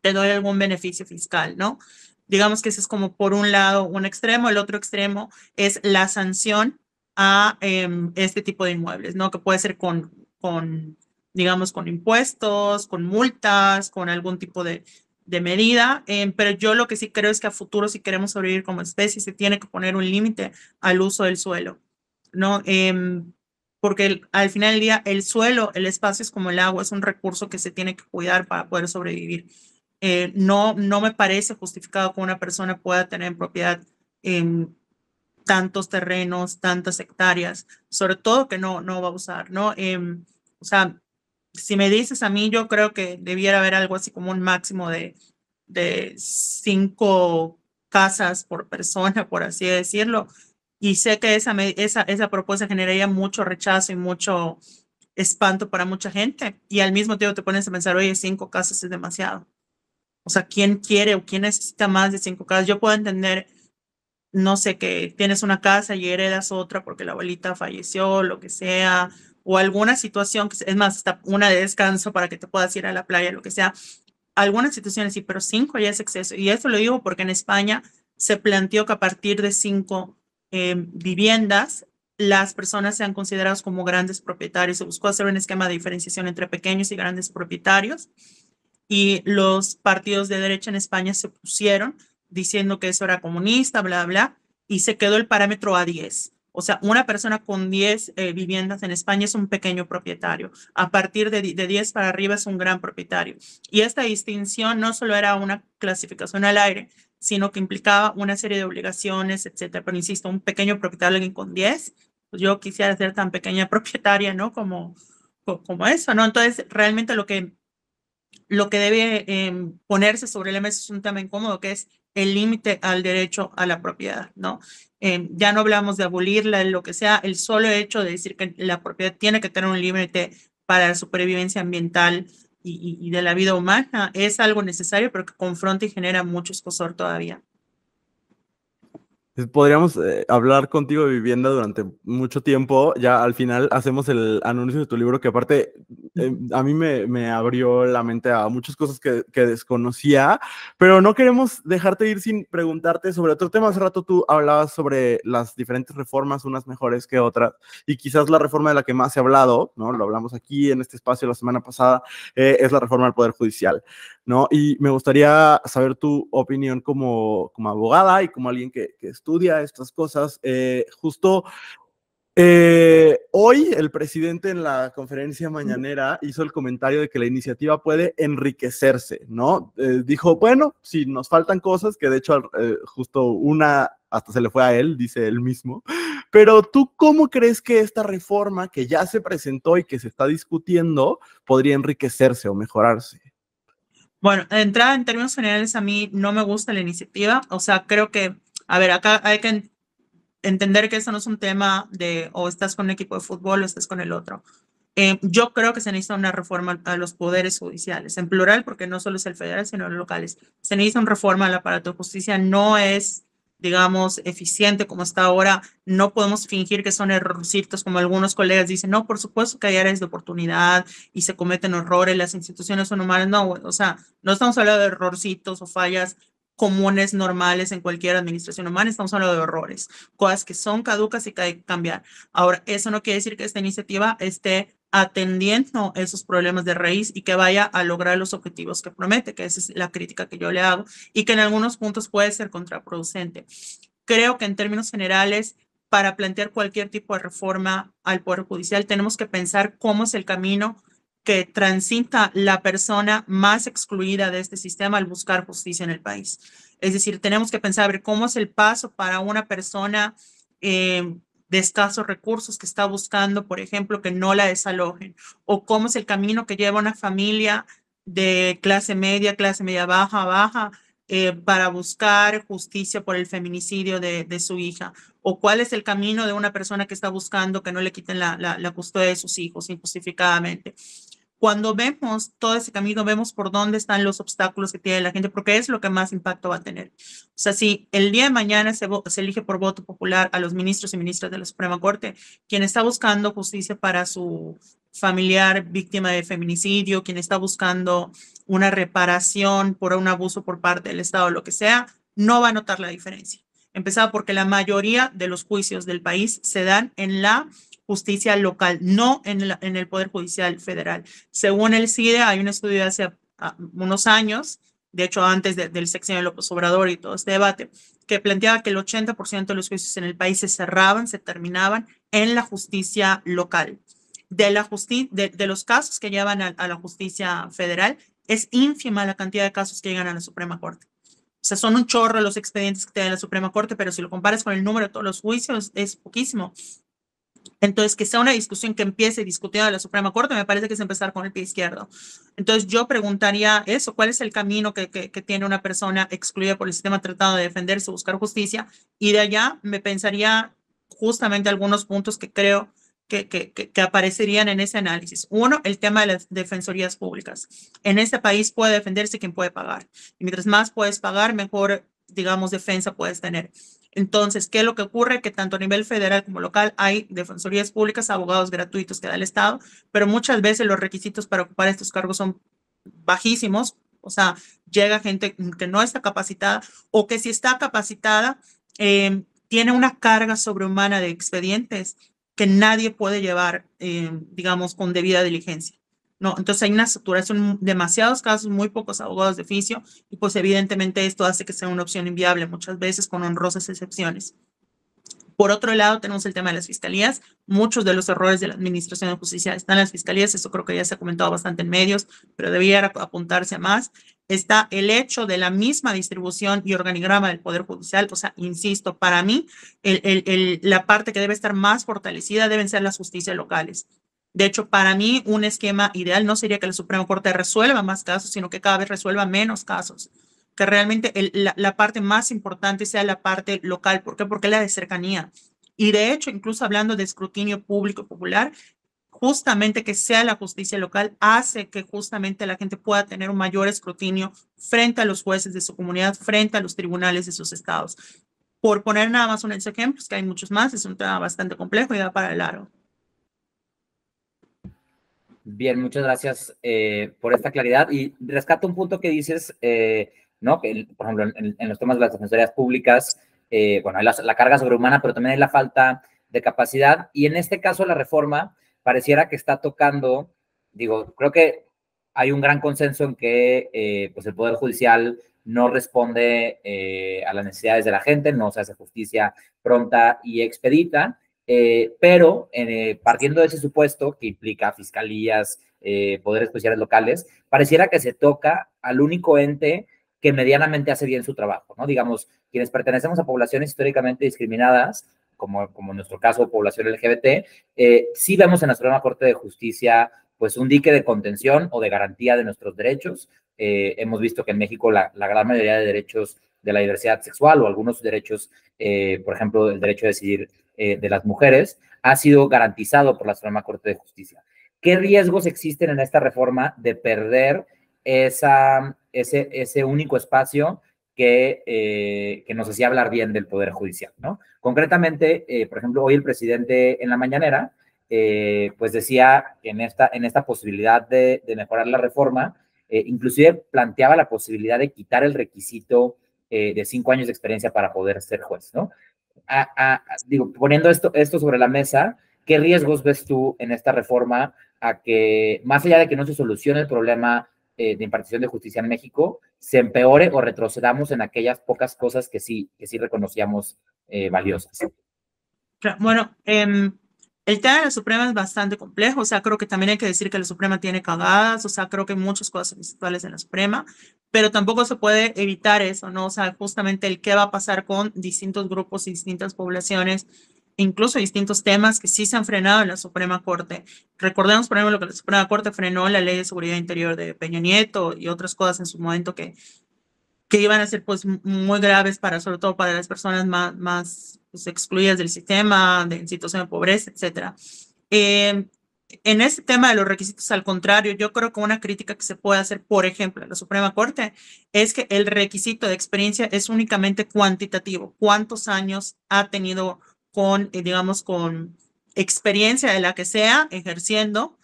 te doy algún beneficio fiscal, ¿no? Digamos que ese es como por un lado un extremo, el otro extremo es la sanción a este tipo de inmuebles, ¿no? Que puede ser digamos, con impuestos, con multas, con algún tipo de medida, pero yo lo que sí creo es que a futuro, si queremos sobrevivir como especie, se tiene que poner un límite al uso del suelo, ¿no? Porque al final del día el suelo, el espacio es como el agua, es un recurso que se tiene que cuidar para poder sobrevivir. No me parece justificado que una persona pueda tener en propiedad tantos terrenos, tantas hectáreas, sobre todo que no va a usar, ¿no? O sea, si me dices a mí, yo creo que debiera haber algo así como un máximo de 5 casas por persona, por así decirlo. Y sé que esa propuesta generaría mucho rechazo y mucho espanto para mucha gente. Y al mismo tiempo te pones a pensar, oye, 5 casas es demasiado. O sea, ¿quién quiere o quién necesita más de 5 casas? Yo puedo entender, no sé, que tienes una casa y heredas otra porque la abuelita falleció, lo que sea, o alguna situación, que es más, hasta una de descanso para que te puedas ir a la playa, lo que sea. Algunas situaciones sí, pero 5 ya es exceso. Y eso lo digo porque en España se planteó que a partir de 5 viviendas, las personas sean consideradas como grandes propietarios. Se buscó hacer un esquema de diferenciación entre pequeños y grandes propietarios y los partidos de derecha en España se pusieron diciendo que eso era comunista, bla, bla, y se quedó el parámetro a 10. O sea, una persona con 10 viviendas en España es un pequeño propietario. A partir de 10 para arriba es un gran propietario. Y esta distinción no solo era una clasificación al aire, sino que implicaba una serie de obligaciones, etcétera. Pero insisto, un pequeño propietario, alguien con 10, pues yo quisiera ser tan pequeña propietaria, ¿no? Como eso, ¿no? Entonces, realmente lo que debe ponerse sobre la mesa es un tema incómodo, que es el límite al derecho a la propiedad, ¿no? Ya no hablamos de abolirla, lo que sea, el solo hecho de decir que la propiedad tiene que tener un límite para la supervivencia ambiental y de la vida humana es algo necesario, pero que confronta y genera mucho escozor todavía. Podríamos hablar contigo de vivienda durante mucho tiempo. Ya al final hacemos el anuncio de tu libro, que aparte a mí me abrió la mente a muchas cosas que desconocía, pero no queremos dejarte ir sin preguntarte sobre otro tema. Hace rato tú hablabas sobre las diferentes reformas, unas mejores que otras, y quizás la reforma de la que más se ha hablado, ¿no? Lo hablamos aquí en este espacio la semana pasada, es la reforma del Poder Judicial, ¿no? Y me gustaría saber tu opinión como abogada y como alguien que estudia estas cosas. Justo hoy el presidente en la conferencia mañanera hizo el comentario de que la iniciativa puede enriquecerse, ¿no? Dijo, bueno, si nos faltan cosas, que de hecho justo una hasta se le fue a él, dice él mismo, pero ¿tú cómo crees que esta reforma que ya se presentó y que se está discutiendo podría enriquecerse o mejorarse? Bueno, de entrada, en términos generales, a mí no me gusta la iniciativa. O sea, creo que, a ver, acá hay que entender que eso no es un tema de o estás con un equipo de fútbol o estás con el otro. Yo creo que se necesita una reforma a los poderes judiciales, en plural, porque no solo es el federal, sino los locales. Se necesita una reforma al aparato de justicia. No es, digamos, eficiente como está ahora. No podemos fingir que son errorcitos, como algunos colegas dicen. No, por supuesto que hay áreas de oportunidad y se cometen errores, las instituciones son humanas. No, o sea, no estamos hablando de errorcitos o fallas comunes, normales en cualquier administración humana, estamos hablando de errores, cosas que son caducas y que hay que cambiar. Ahora, eso no quiere decir que esta iniciativa esté atendiendo esos problemas de raíz y que vaya a lograr los objetivos que promete, que esa es la crítica que yo le hago y que en algunos puntos puede ser contraproducente. Creo que en términos generales, para plantear cualquier tipo de reforma al Poder Judicial, tenemos que pensar cómo es el camino que transita la persona más excluida de este sistema al buscar justicia en el país. Es decir, tenemos que pensar a ver cómo es el paso para una persona de escasos recursos que está buscando, por ejemplo, que no la desalojen, o cómo es el camino que lleva una familia de clase media baja, para buscar justicia por el feminicidio de su hija? ¿O cuál es el camino de una persona que está buscando que no le quiten la custodia de sus hijos injustificadamente? Cuando vemos todo ese camino, vemos por dónde están los obstáculos que tiene la gente, porque es lo que más impacto va a tener. O sea, si el día de mañana se elige por voto popular a los ministros y ministras de la Suprema Corte, quien está buscando justicia para su familiar víctima de feminicidio, quien está buscando una reparación por un abuso por parte del Estado, lo que sea, no va a notar la diferencia. Empezado porque la mayoría de los juicios del país se dan en la justicia local, no en el Poder Judicial Federal. Según el CIDE, hay un estudio de hace unos años, de hecho antes del sexenio de López Obrador y todo este debate, que planteaba que el 80% de los juicios en el país se cerraban, se terminaban en la justicia local. De los casos que llevan a la justicia federal, es ínfima la cantidad de casos que llegan a la Suprema Corte. O sea, son un chorro los expedientes que te da la Suprema Corte, pero si lo comparas con el número de todos los juicios, es poquísimo. Entonces, que sea una discusión que empiece discutida en la Suprema Corte, me parece que es empezar con el pie izquierdo. Entonces, yo preguntaría eso, ¿cuál es el camino que tiene una persona excluida por el sistema tratando de defenderse, buscar justicia? Y de allá me pensaría justamente algunos puntos que creo que aparecerían en ese análisis. Uno, el tema de las defensorías públicas. En este país puede defenderse quien puede pagar. Y mientras más puedes pagar, mejor, digamos, defensa puedes tener. Entonces, ¿qué es lo que ocurre? Que tanto a nivel federal como local hay defensorías públicas, abogados gratuitos que da el Estado, pero muchas veces los requisitos para ocupar estos cargos son bajísimos. O sea, llega gente que no está capacitada o que si está capacitada, tiene una carga sobrehumana de expedientes que nadie puede llevar, digamos, con debida diligencia. No, entonces hay una saturación, demasiados casos, muy pocos abogados de oficio, y pues evidentemente esto hace que sea una opción inviable muchas veces con honrosas excepciones. Por otro lado, tenemos el tema de las fiscalías. Muchos de los errores de la Administración de Justicia están en las fiscalías. Eso creo que ya se ha comentado bastante en medios, pero debería apuntarse a más. Está el hecho de la misma distribución y organigrama del Poder Judicial. O sea, insisto, para mí, la parte que debe estar más fortalecida deben ser las justicias locales. De hecho, para mí, un esquema ideal no sería que la Suprema Corte resuelva más casos, sino que cada vez resuelva menos casos. Que realmente la parte más importante sea la parte local. ¿Por qué? Porque es la de cercanía. Y de hecho, incluso hablando de escrutinio público popular, justamente que sea la justicia local hace que justamente la gente pueda tener un mayor escrutinio frente a los jueces de su comunidad, frente a los tribunales de sus estados. Por poner nada más unos ejemplos, que hay muchos más, es un tema bastante complejo y da para largo. Bien, muchas gracias por esta claridad. Y rescato un punto que dices, ¿no? Que, por ejemplo, en los temas de las defensorías públicas, bueno, hay la carga sobrehumana, pero también hay la falta de capacidad. Y en este caso, la reforma pareciera que está tocando, digo, creo que hay un gran consenso en que pues el Poder Judicial no responde a las necesidades de la gente, no se hace justicia pronta y expedita. Pero partiendo de ese supuesto que implica fiscalías, poderes judiciales locales, pareciera que se toca al único ente que medianamente hace bien su trabajo, ¿no? Digamos, quienes pertenecemos a poblaciones históricamente discriminadas, como en nuestro caso, población LGBT, sí vemos en la Suprema Corte de Justicia pues un dique de contención o de garantía de nuestros derechos. Hemos visto que en México la gran mayoría de derechos de la diversidad sexual o algunos derechos, por ejemplo, el derecho a decidir de las mujeres, ha sido garantizado por la Suprema Corte de Justicia. ¿Qué riesgos existen en esta reforma de perder ese único espacio que nos hacía hablar bien del Poder Judicial, ¿no? Concretamente, por ejemplo, hoy el presidente en la mañanera, pues decía que en esta posibilidad de mejorar la reforma, inclusive planteaba la posibilidad de quitar el requisito de 5 años de experiencia para poder ser juez, ¿no? Digo, poniendo esto sobre la mesa, ¿qué riesgos ves tú en esta reforma a que, más allá de que no se solucione el problema de impartición de justicia en México, se empeore o retrocedamos en aquellas pocas cosas que sí reconocíamos valiosas? Bueno, el tema de la Suprema es bastante complejo. O sea, creo que también hay que decir que la Suprema tiene cagadas. O sea, creo que hay muchas cosas institucionales en la Suprema, pero tampoco se puede evitar eso, ¿no? O sea, justamente el qué va a pasar con distintos grupos y distintas poblaciones incluso distintos temas que sí se han frenado en la Suprema Corte. Recordemos, por ejemplo, que la Suprema Corte frenó la Ley de Seguridad Interior de Peña Nieto y otras cosas en su momento que iban a ser pues muy graves sobre todo para las personas más pues, excluidas del sistema, en situación de pobreza, etcétera. En este tema de los requisitos, al contrario, yo creo que una crítica que se puede hacer, por ejemplo, a la Suprema Corte, es que el requisito de experiencia es únicamente cuantitativo. ¿Cuántos años ha tenido digamos, con experiencia de la que sea, ejerciendo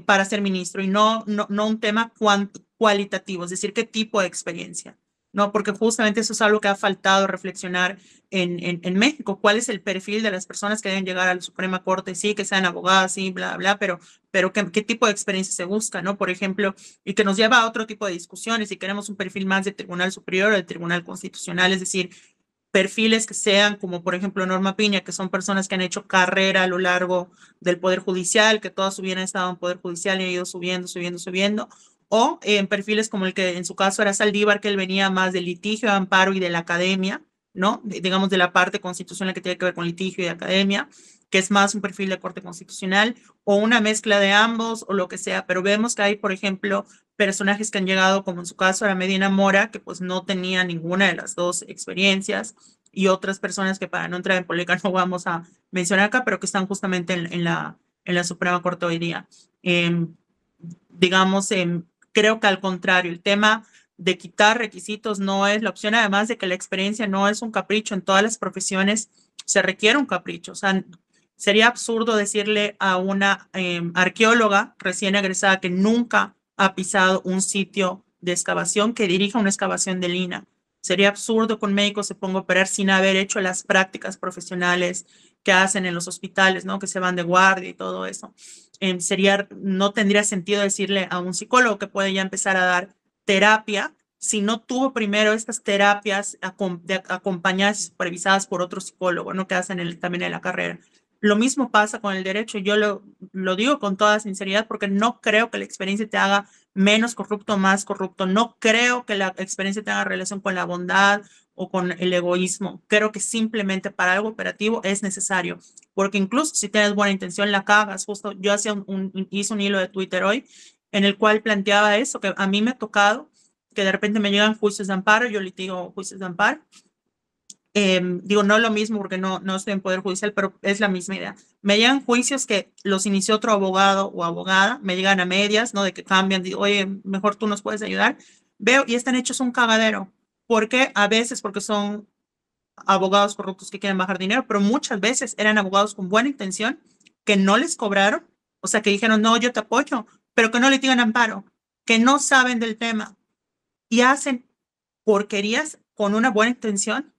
para ser ministro? Y no un tema cualitativo, es decir, qué tipo de experiencia. No, porque justamente eso es algo que ha faltado reflexionar en México. ¿Cuál es el perfil de las personas que deben llegar a la Suprema Corte? Sí, que sean abogadas, sí, bla, bla, pero ¿qué tipo de experiencia se busca? ¿No? Por ejemplo, y que nos lleva a otro tipo de discusiones, si queremos un perfil más de Tribunal Superior o de Tribunal Constitucional, es decir, perfiles que sean como, por ejemplo, Norma Piña, que son personas que han hecho carrera a lo largo del Poder Judicial, que toda su vida han estado en Poder Judicial y han ido subiendo, o en perfiles como el que en su caso era Saldívar, que él venía más del litigio, de amparo y de la academia, ¿no? Digamos de la parte constitucional que tiene que ver con litigio y academia, que es más un perfil de Corte Constitucional, o una mezcla de ambos, o lo que sea, pero vemos que hay, por ejemplo, personajes que han llegado, como en su caso era Medina Mora, que pues no tenía ninguna de las dos experiencias, y otras personas que para no entrar en polémica no vamos a mencionar acá, pero que están justamente en la Suprema Corte hoy día. Digamos, creo que al contrario, el tema de quitar requisitos no es la opción, además de que la experiencia no es un capricho. En todas las profesiones se requiere un capricho. O sea, sería absurdo decirle a una arqueóloga recién egresada que nunca ha pisado un sitio de excavación que dirija una excavación de Lina. Sería absurdo que un médico se ponga a operar sin haber hecho las prácticas profesionales que hacen en los hospitales, ¿no? Que se van de guardia y todo eso. No tendría sentido decirle a un psicólogo que puede ya empezar a dar terapia si no tuvo primero estas terapias acompañadas y supervisadas por otro psicólogo, ¿no? Que hacen también en la carrera. Lo mismo pasa con el derecho. Yo lo digo con toda sinceridad porque no creo que la experiencia te haga menos corrupto o más corrupto. No creo que la experiencia tenga relación con la bondad o con el egoísmo. Creo que simplemente para algo operativo es necesario, porque incluso si tienes buena intención, la cagas. Justo yo hice un hilo de Twitter hoy en el cual planteaba eso, que a mí me ha tocado que de repente me llegan juicios de amparo, yo litigo juicios de amparo. Digo, no es lo mismo porque no estoy en Poder Judicial, pero es la misma idea. Me llegan juicios que los inició otro abogado o abogada, me llegan a medias, ¿no? De que cambian, digo, oye, mejor tú nos puedes ayudar. Veo y están hechos un cagadero. ¿Por qué? A veces porque son abogados corruptos que quieren bajar dinero, pero muchas veces eran abogados con buena intención que no les cobraron, o sea, que dijeron, no, yo te apoyo, pero que no le tiran amparo, que no saben del tema y hacen porquerías con una buena intención.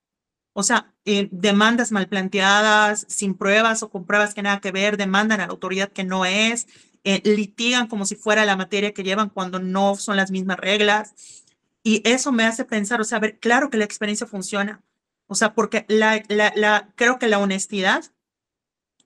O sea, demandas mal planteadas, sin pruebas o con pruebas que nada que ver, demandan a la autoridad que no es, litigan como si fuera la materia que llevan cuando no son las mismas reglas. Y eso me hace pensar, o sea, a ver, claro que la experiencia funciona. O sea, porque creo que la honestidad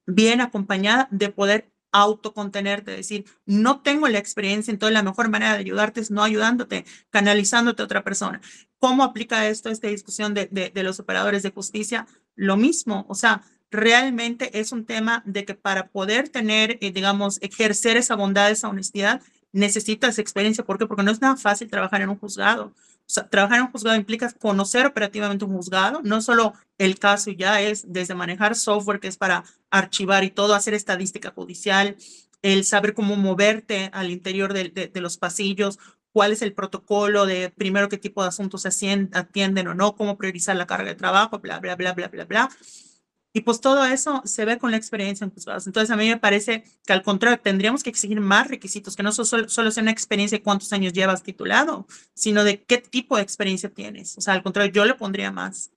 viene acompañada de poder autocontenerte, decir, no tengo la experiencia, entonces la mejor manera de ayudarte es no ayudándote, canalizándote a otra persona. ¿Cómo aplica esta discusión de los operadores de justicia? Lo mismo, o sea, realmente es un tema de que para poder tener, digamos, ejercer esa bondad, esa honestidad, necesitas experiencia. ¿Por qué? Porque no es nada fácil trabajar en un juzgado. O sea, trabajar en un juzgado implica conocer operativamente un juzgado, no solo el caso ya es desde manejar software que es para archivar y todo, hacer estadística judicial, el saber cómo moverte al interior de los pasillos, cuál es el protocolo de primero qué tipo de asuntos se atienden o no, cómo priorizar la carga de trabajo, bla, bla, bla, bla, bla, bla. Y pues todo eso se ve con la experiencia en juzgados. Entonces a mí me parece que al contrario, tendríamos que exigir más requisitos, que no solo sea una experiencia de cuántos años llevas titulado, sino de qué tipo de experiencia tienes. O sea, al contrario, yo le pondría más.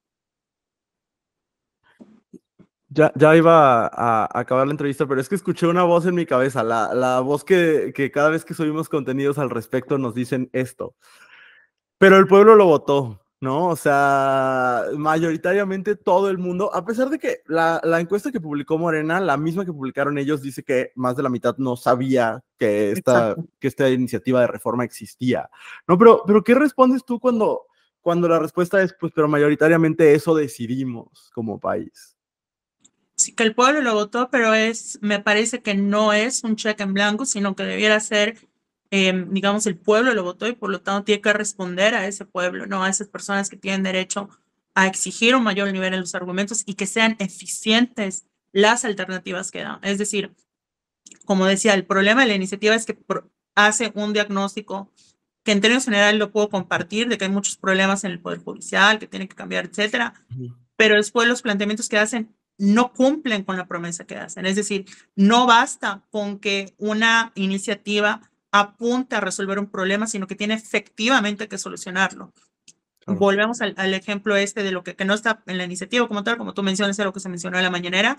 Ya iba a acabar la entrevista, pero es que escuché una voz en mi cabeza, la voz que cada vez que subimos contenidos al respecto nos dicen esto. Pero el pueblo lo votó, ¿no? O sea, mayoritariamente todo el mundo, a pesar de que la encuesta que publicó Morena, la misma que publicaron ellos, dice que más de la mitad no sabía que esta iniciativa de reforma existía, ¿no? Pero ¿qué respondes tú cuando la respuesta es, pues, pero mayoritariamente eso decidimos como país? Sí, que el pueblo lo votó, pero me parece que no es un cheque en blanco, sino que debiera ser, digamos, el pueblo lo votó y por lo tanto tiene que responder a ese pueblo, no a esas personas que tienen derecho a exigir un mayor nivel en los argumentos y que sean eficientes las alternativas que dan. Es decir, como decía, el problema de la iniciativa es que hace un diagnóstico que en términos generales lo puedo compartir, de que hay muchos problemas en el Poder Judicial, que tiene que cambiar, etcétera, pero después los planteamientos que hacen no cumplen con la promesa que hacen. Es decir, no basta con que una iniciativa apunte a resolver un problema, sino que tiene efectivamente que solucionarlo. Claro. Volvemos al ejemplo este de lo que no está en la iniciativa como tal, como tú mencionas, es lo que se mencionó en la mañanera,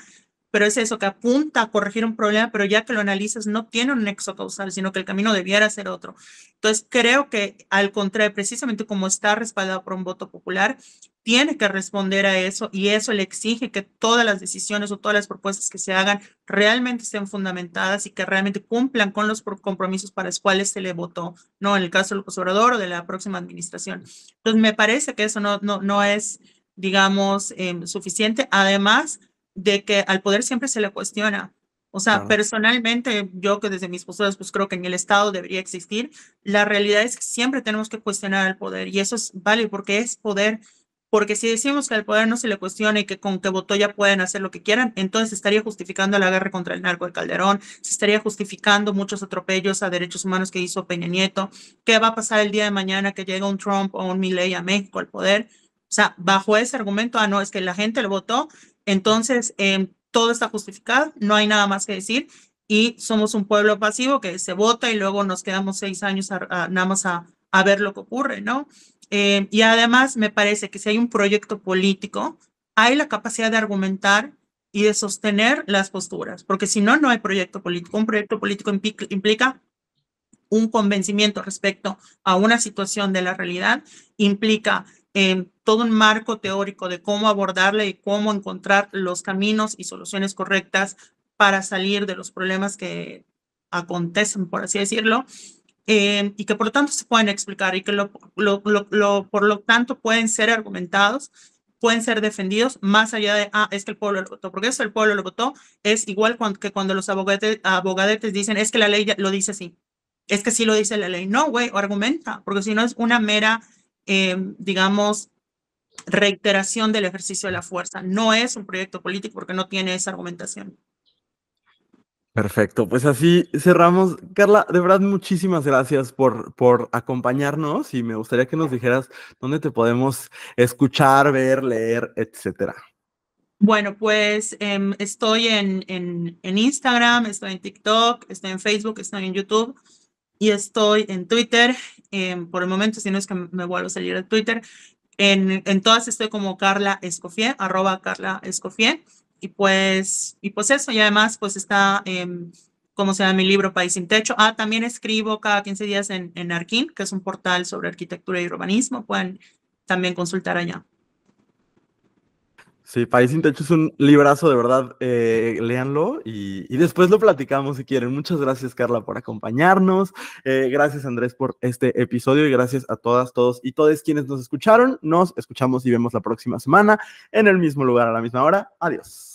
pero es eso, que apunta a corregir un problema, pero ya que lo analizas no tiene un nexo causal, sino que el camino debiera ser otro. Entonces, creo que al contrario, precisamente como está respaldado por un voto popular, tiene que responder a eso y eso le exige que todas las decisiones o todas las propuestas que se hagan realmente estén fundamentadas y que realmente cumplan con los compromisos para los cuales se le votó, no en el caso del Obrador o de la próxima administración. Entonces, me parece que eso no es, digamos, suficiente. Además de que al poder siempre se le cuestiona. O sea, Claro. Personalmente, yo que desde mis posturas, pues creo que en el Estado debería existir. La realidad es que siempre tenemos que cuestionar al poder y eso es válido porque es poder. Porque si decimos que al poder no se le cuestiona y que con que votó ya pueden hacer lo que quieran, entonces estaría justificando la guerra contra el narco de Calderón, se estaría justificando muchos atropellos a derechos humanos que hizo Peña Nieto. ¿Qué va a pasar el día de mañana que llegue un Trump o un Milei a México al poder? O sea, bajo ese argumento, no, es que la gente lo votó, entonces todo está justificado, no hay nada más que decir y somos un pueblo pasivo que se vota y luego nos quedamos 6 años nada más a ver lo que ocurre, ¿no? Y además me parece que si hay un proyecto político, hay la capacidad de argumentar y de sostener las posturas, porque si no, no hay proyecto político. Un proyecto político implica un convencimiento respecto a una situación de la realidad, implica todo un marco teórico de cómo abordarla y cómo encontrar los caminos y soluciones correctas para salir de los problemas que acontecen, por así decirlo, y que por lo tanto se pueden explicar y que por lo tanto pueden ser argumentados, pueden ser defendidos más allá de, es que el pueblo lo votó, porque eso el pueblo lo votó, es igual que cuando los abogadetes dicen, es que la ley lo dice así, es que sí lo dice la ley. No, güey, argumenta, porque si no es una mera, digamos, reiteración del ejercicio de la fuerza. No es un proyecto político porque no tiene esa argumentación. Perfecto, pues así cerramos. Carla, de verdad, muchísimas gracias por acompañarnos y me gustaría que nos dijeras dónde te podemos escuchar, ver, leer, etcétera. Bueno, pues estoy en Instagram, estoy en TikTok, estoy en Facebook, estoy en YouTube y estoy en Twitter. Por el momento, si no es que me vuelvo a salir de Twitter, en todas estoy como Carla Escoffier, @Carla Escoffier. Y pues eso, y además pues está, ¿cómo se llama? Mi libro País sin Techo. También escribo cada 15 días en Arquín, que es un portal sobre arquitectura y urbanismo. Pueden también consultar allá. Sí, País sin Techo es un librazo, de verdad, léanlo y después lo platicamos si quieren. Muchas gracias, Carla, por acompañarnos. Gracias, Andrés, por este episodio y gracias a todas, todos y todes quienes nos escucharon. Nos escuchamos y vemos la próxima semana en el mismo lugar a la misma hora. Adiós.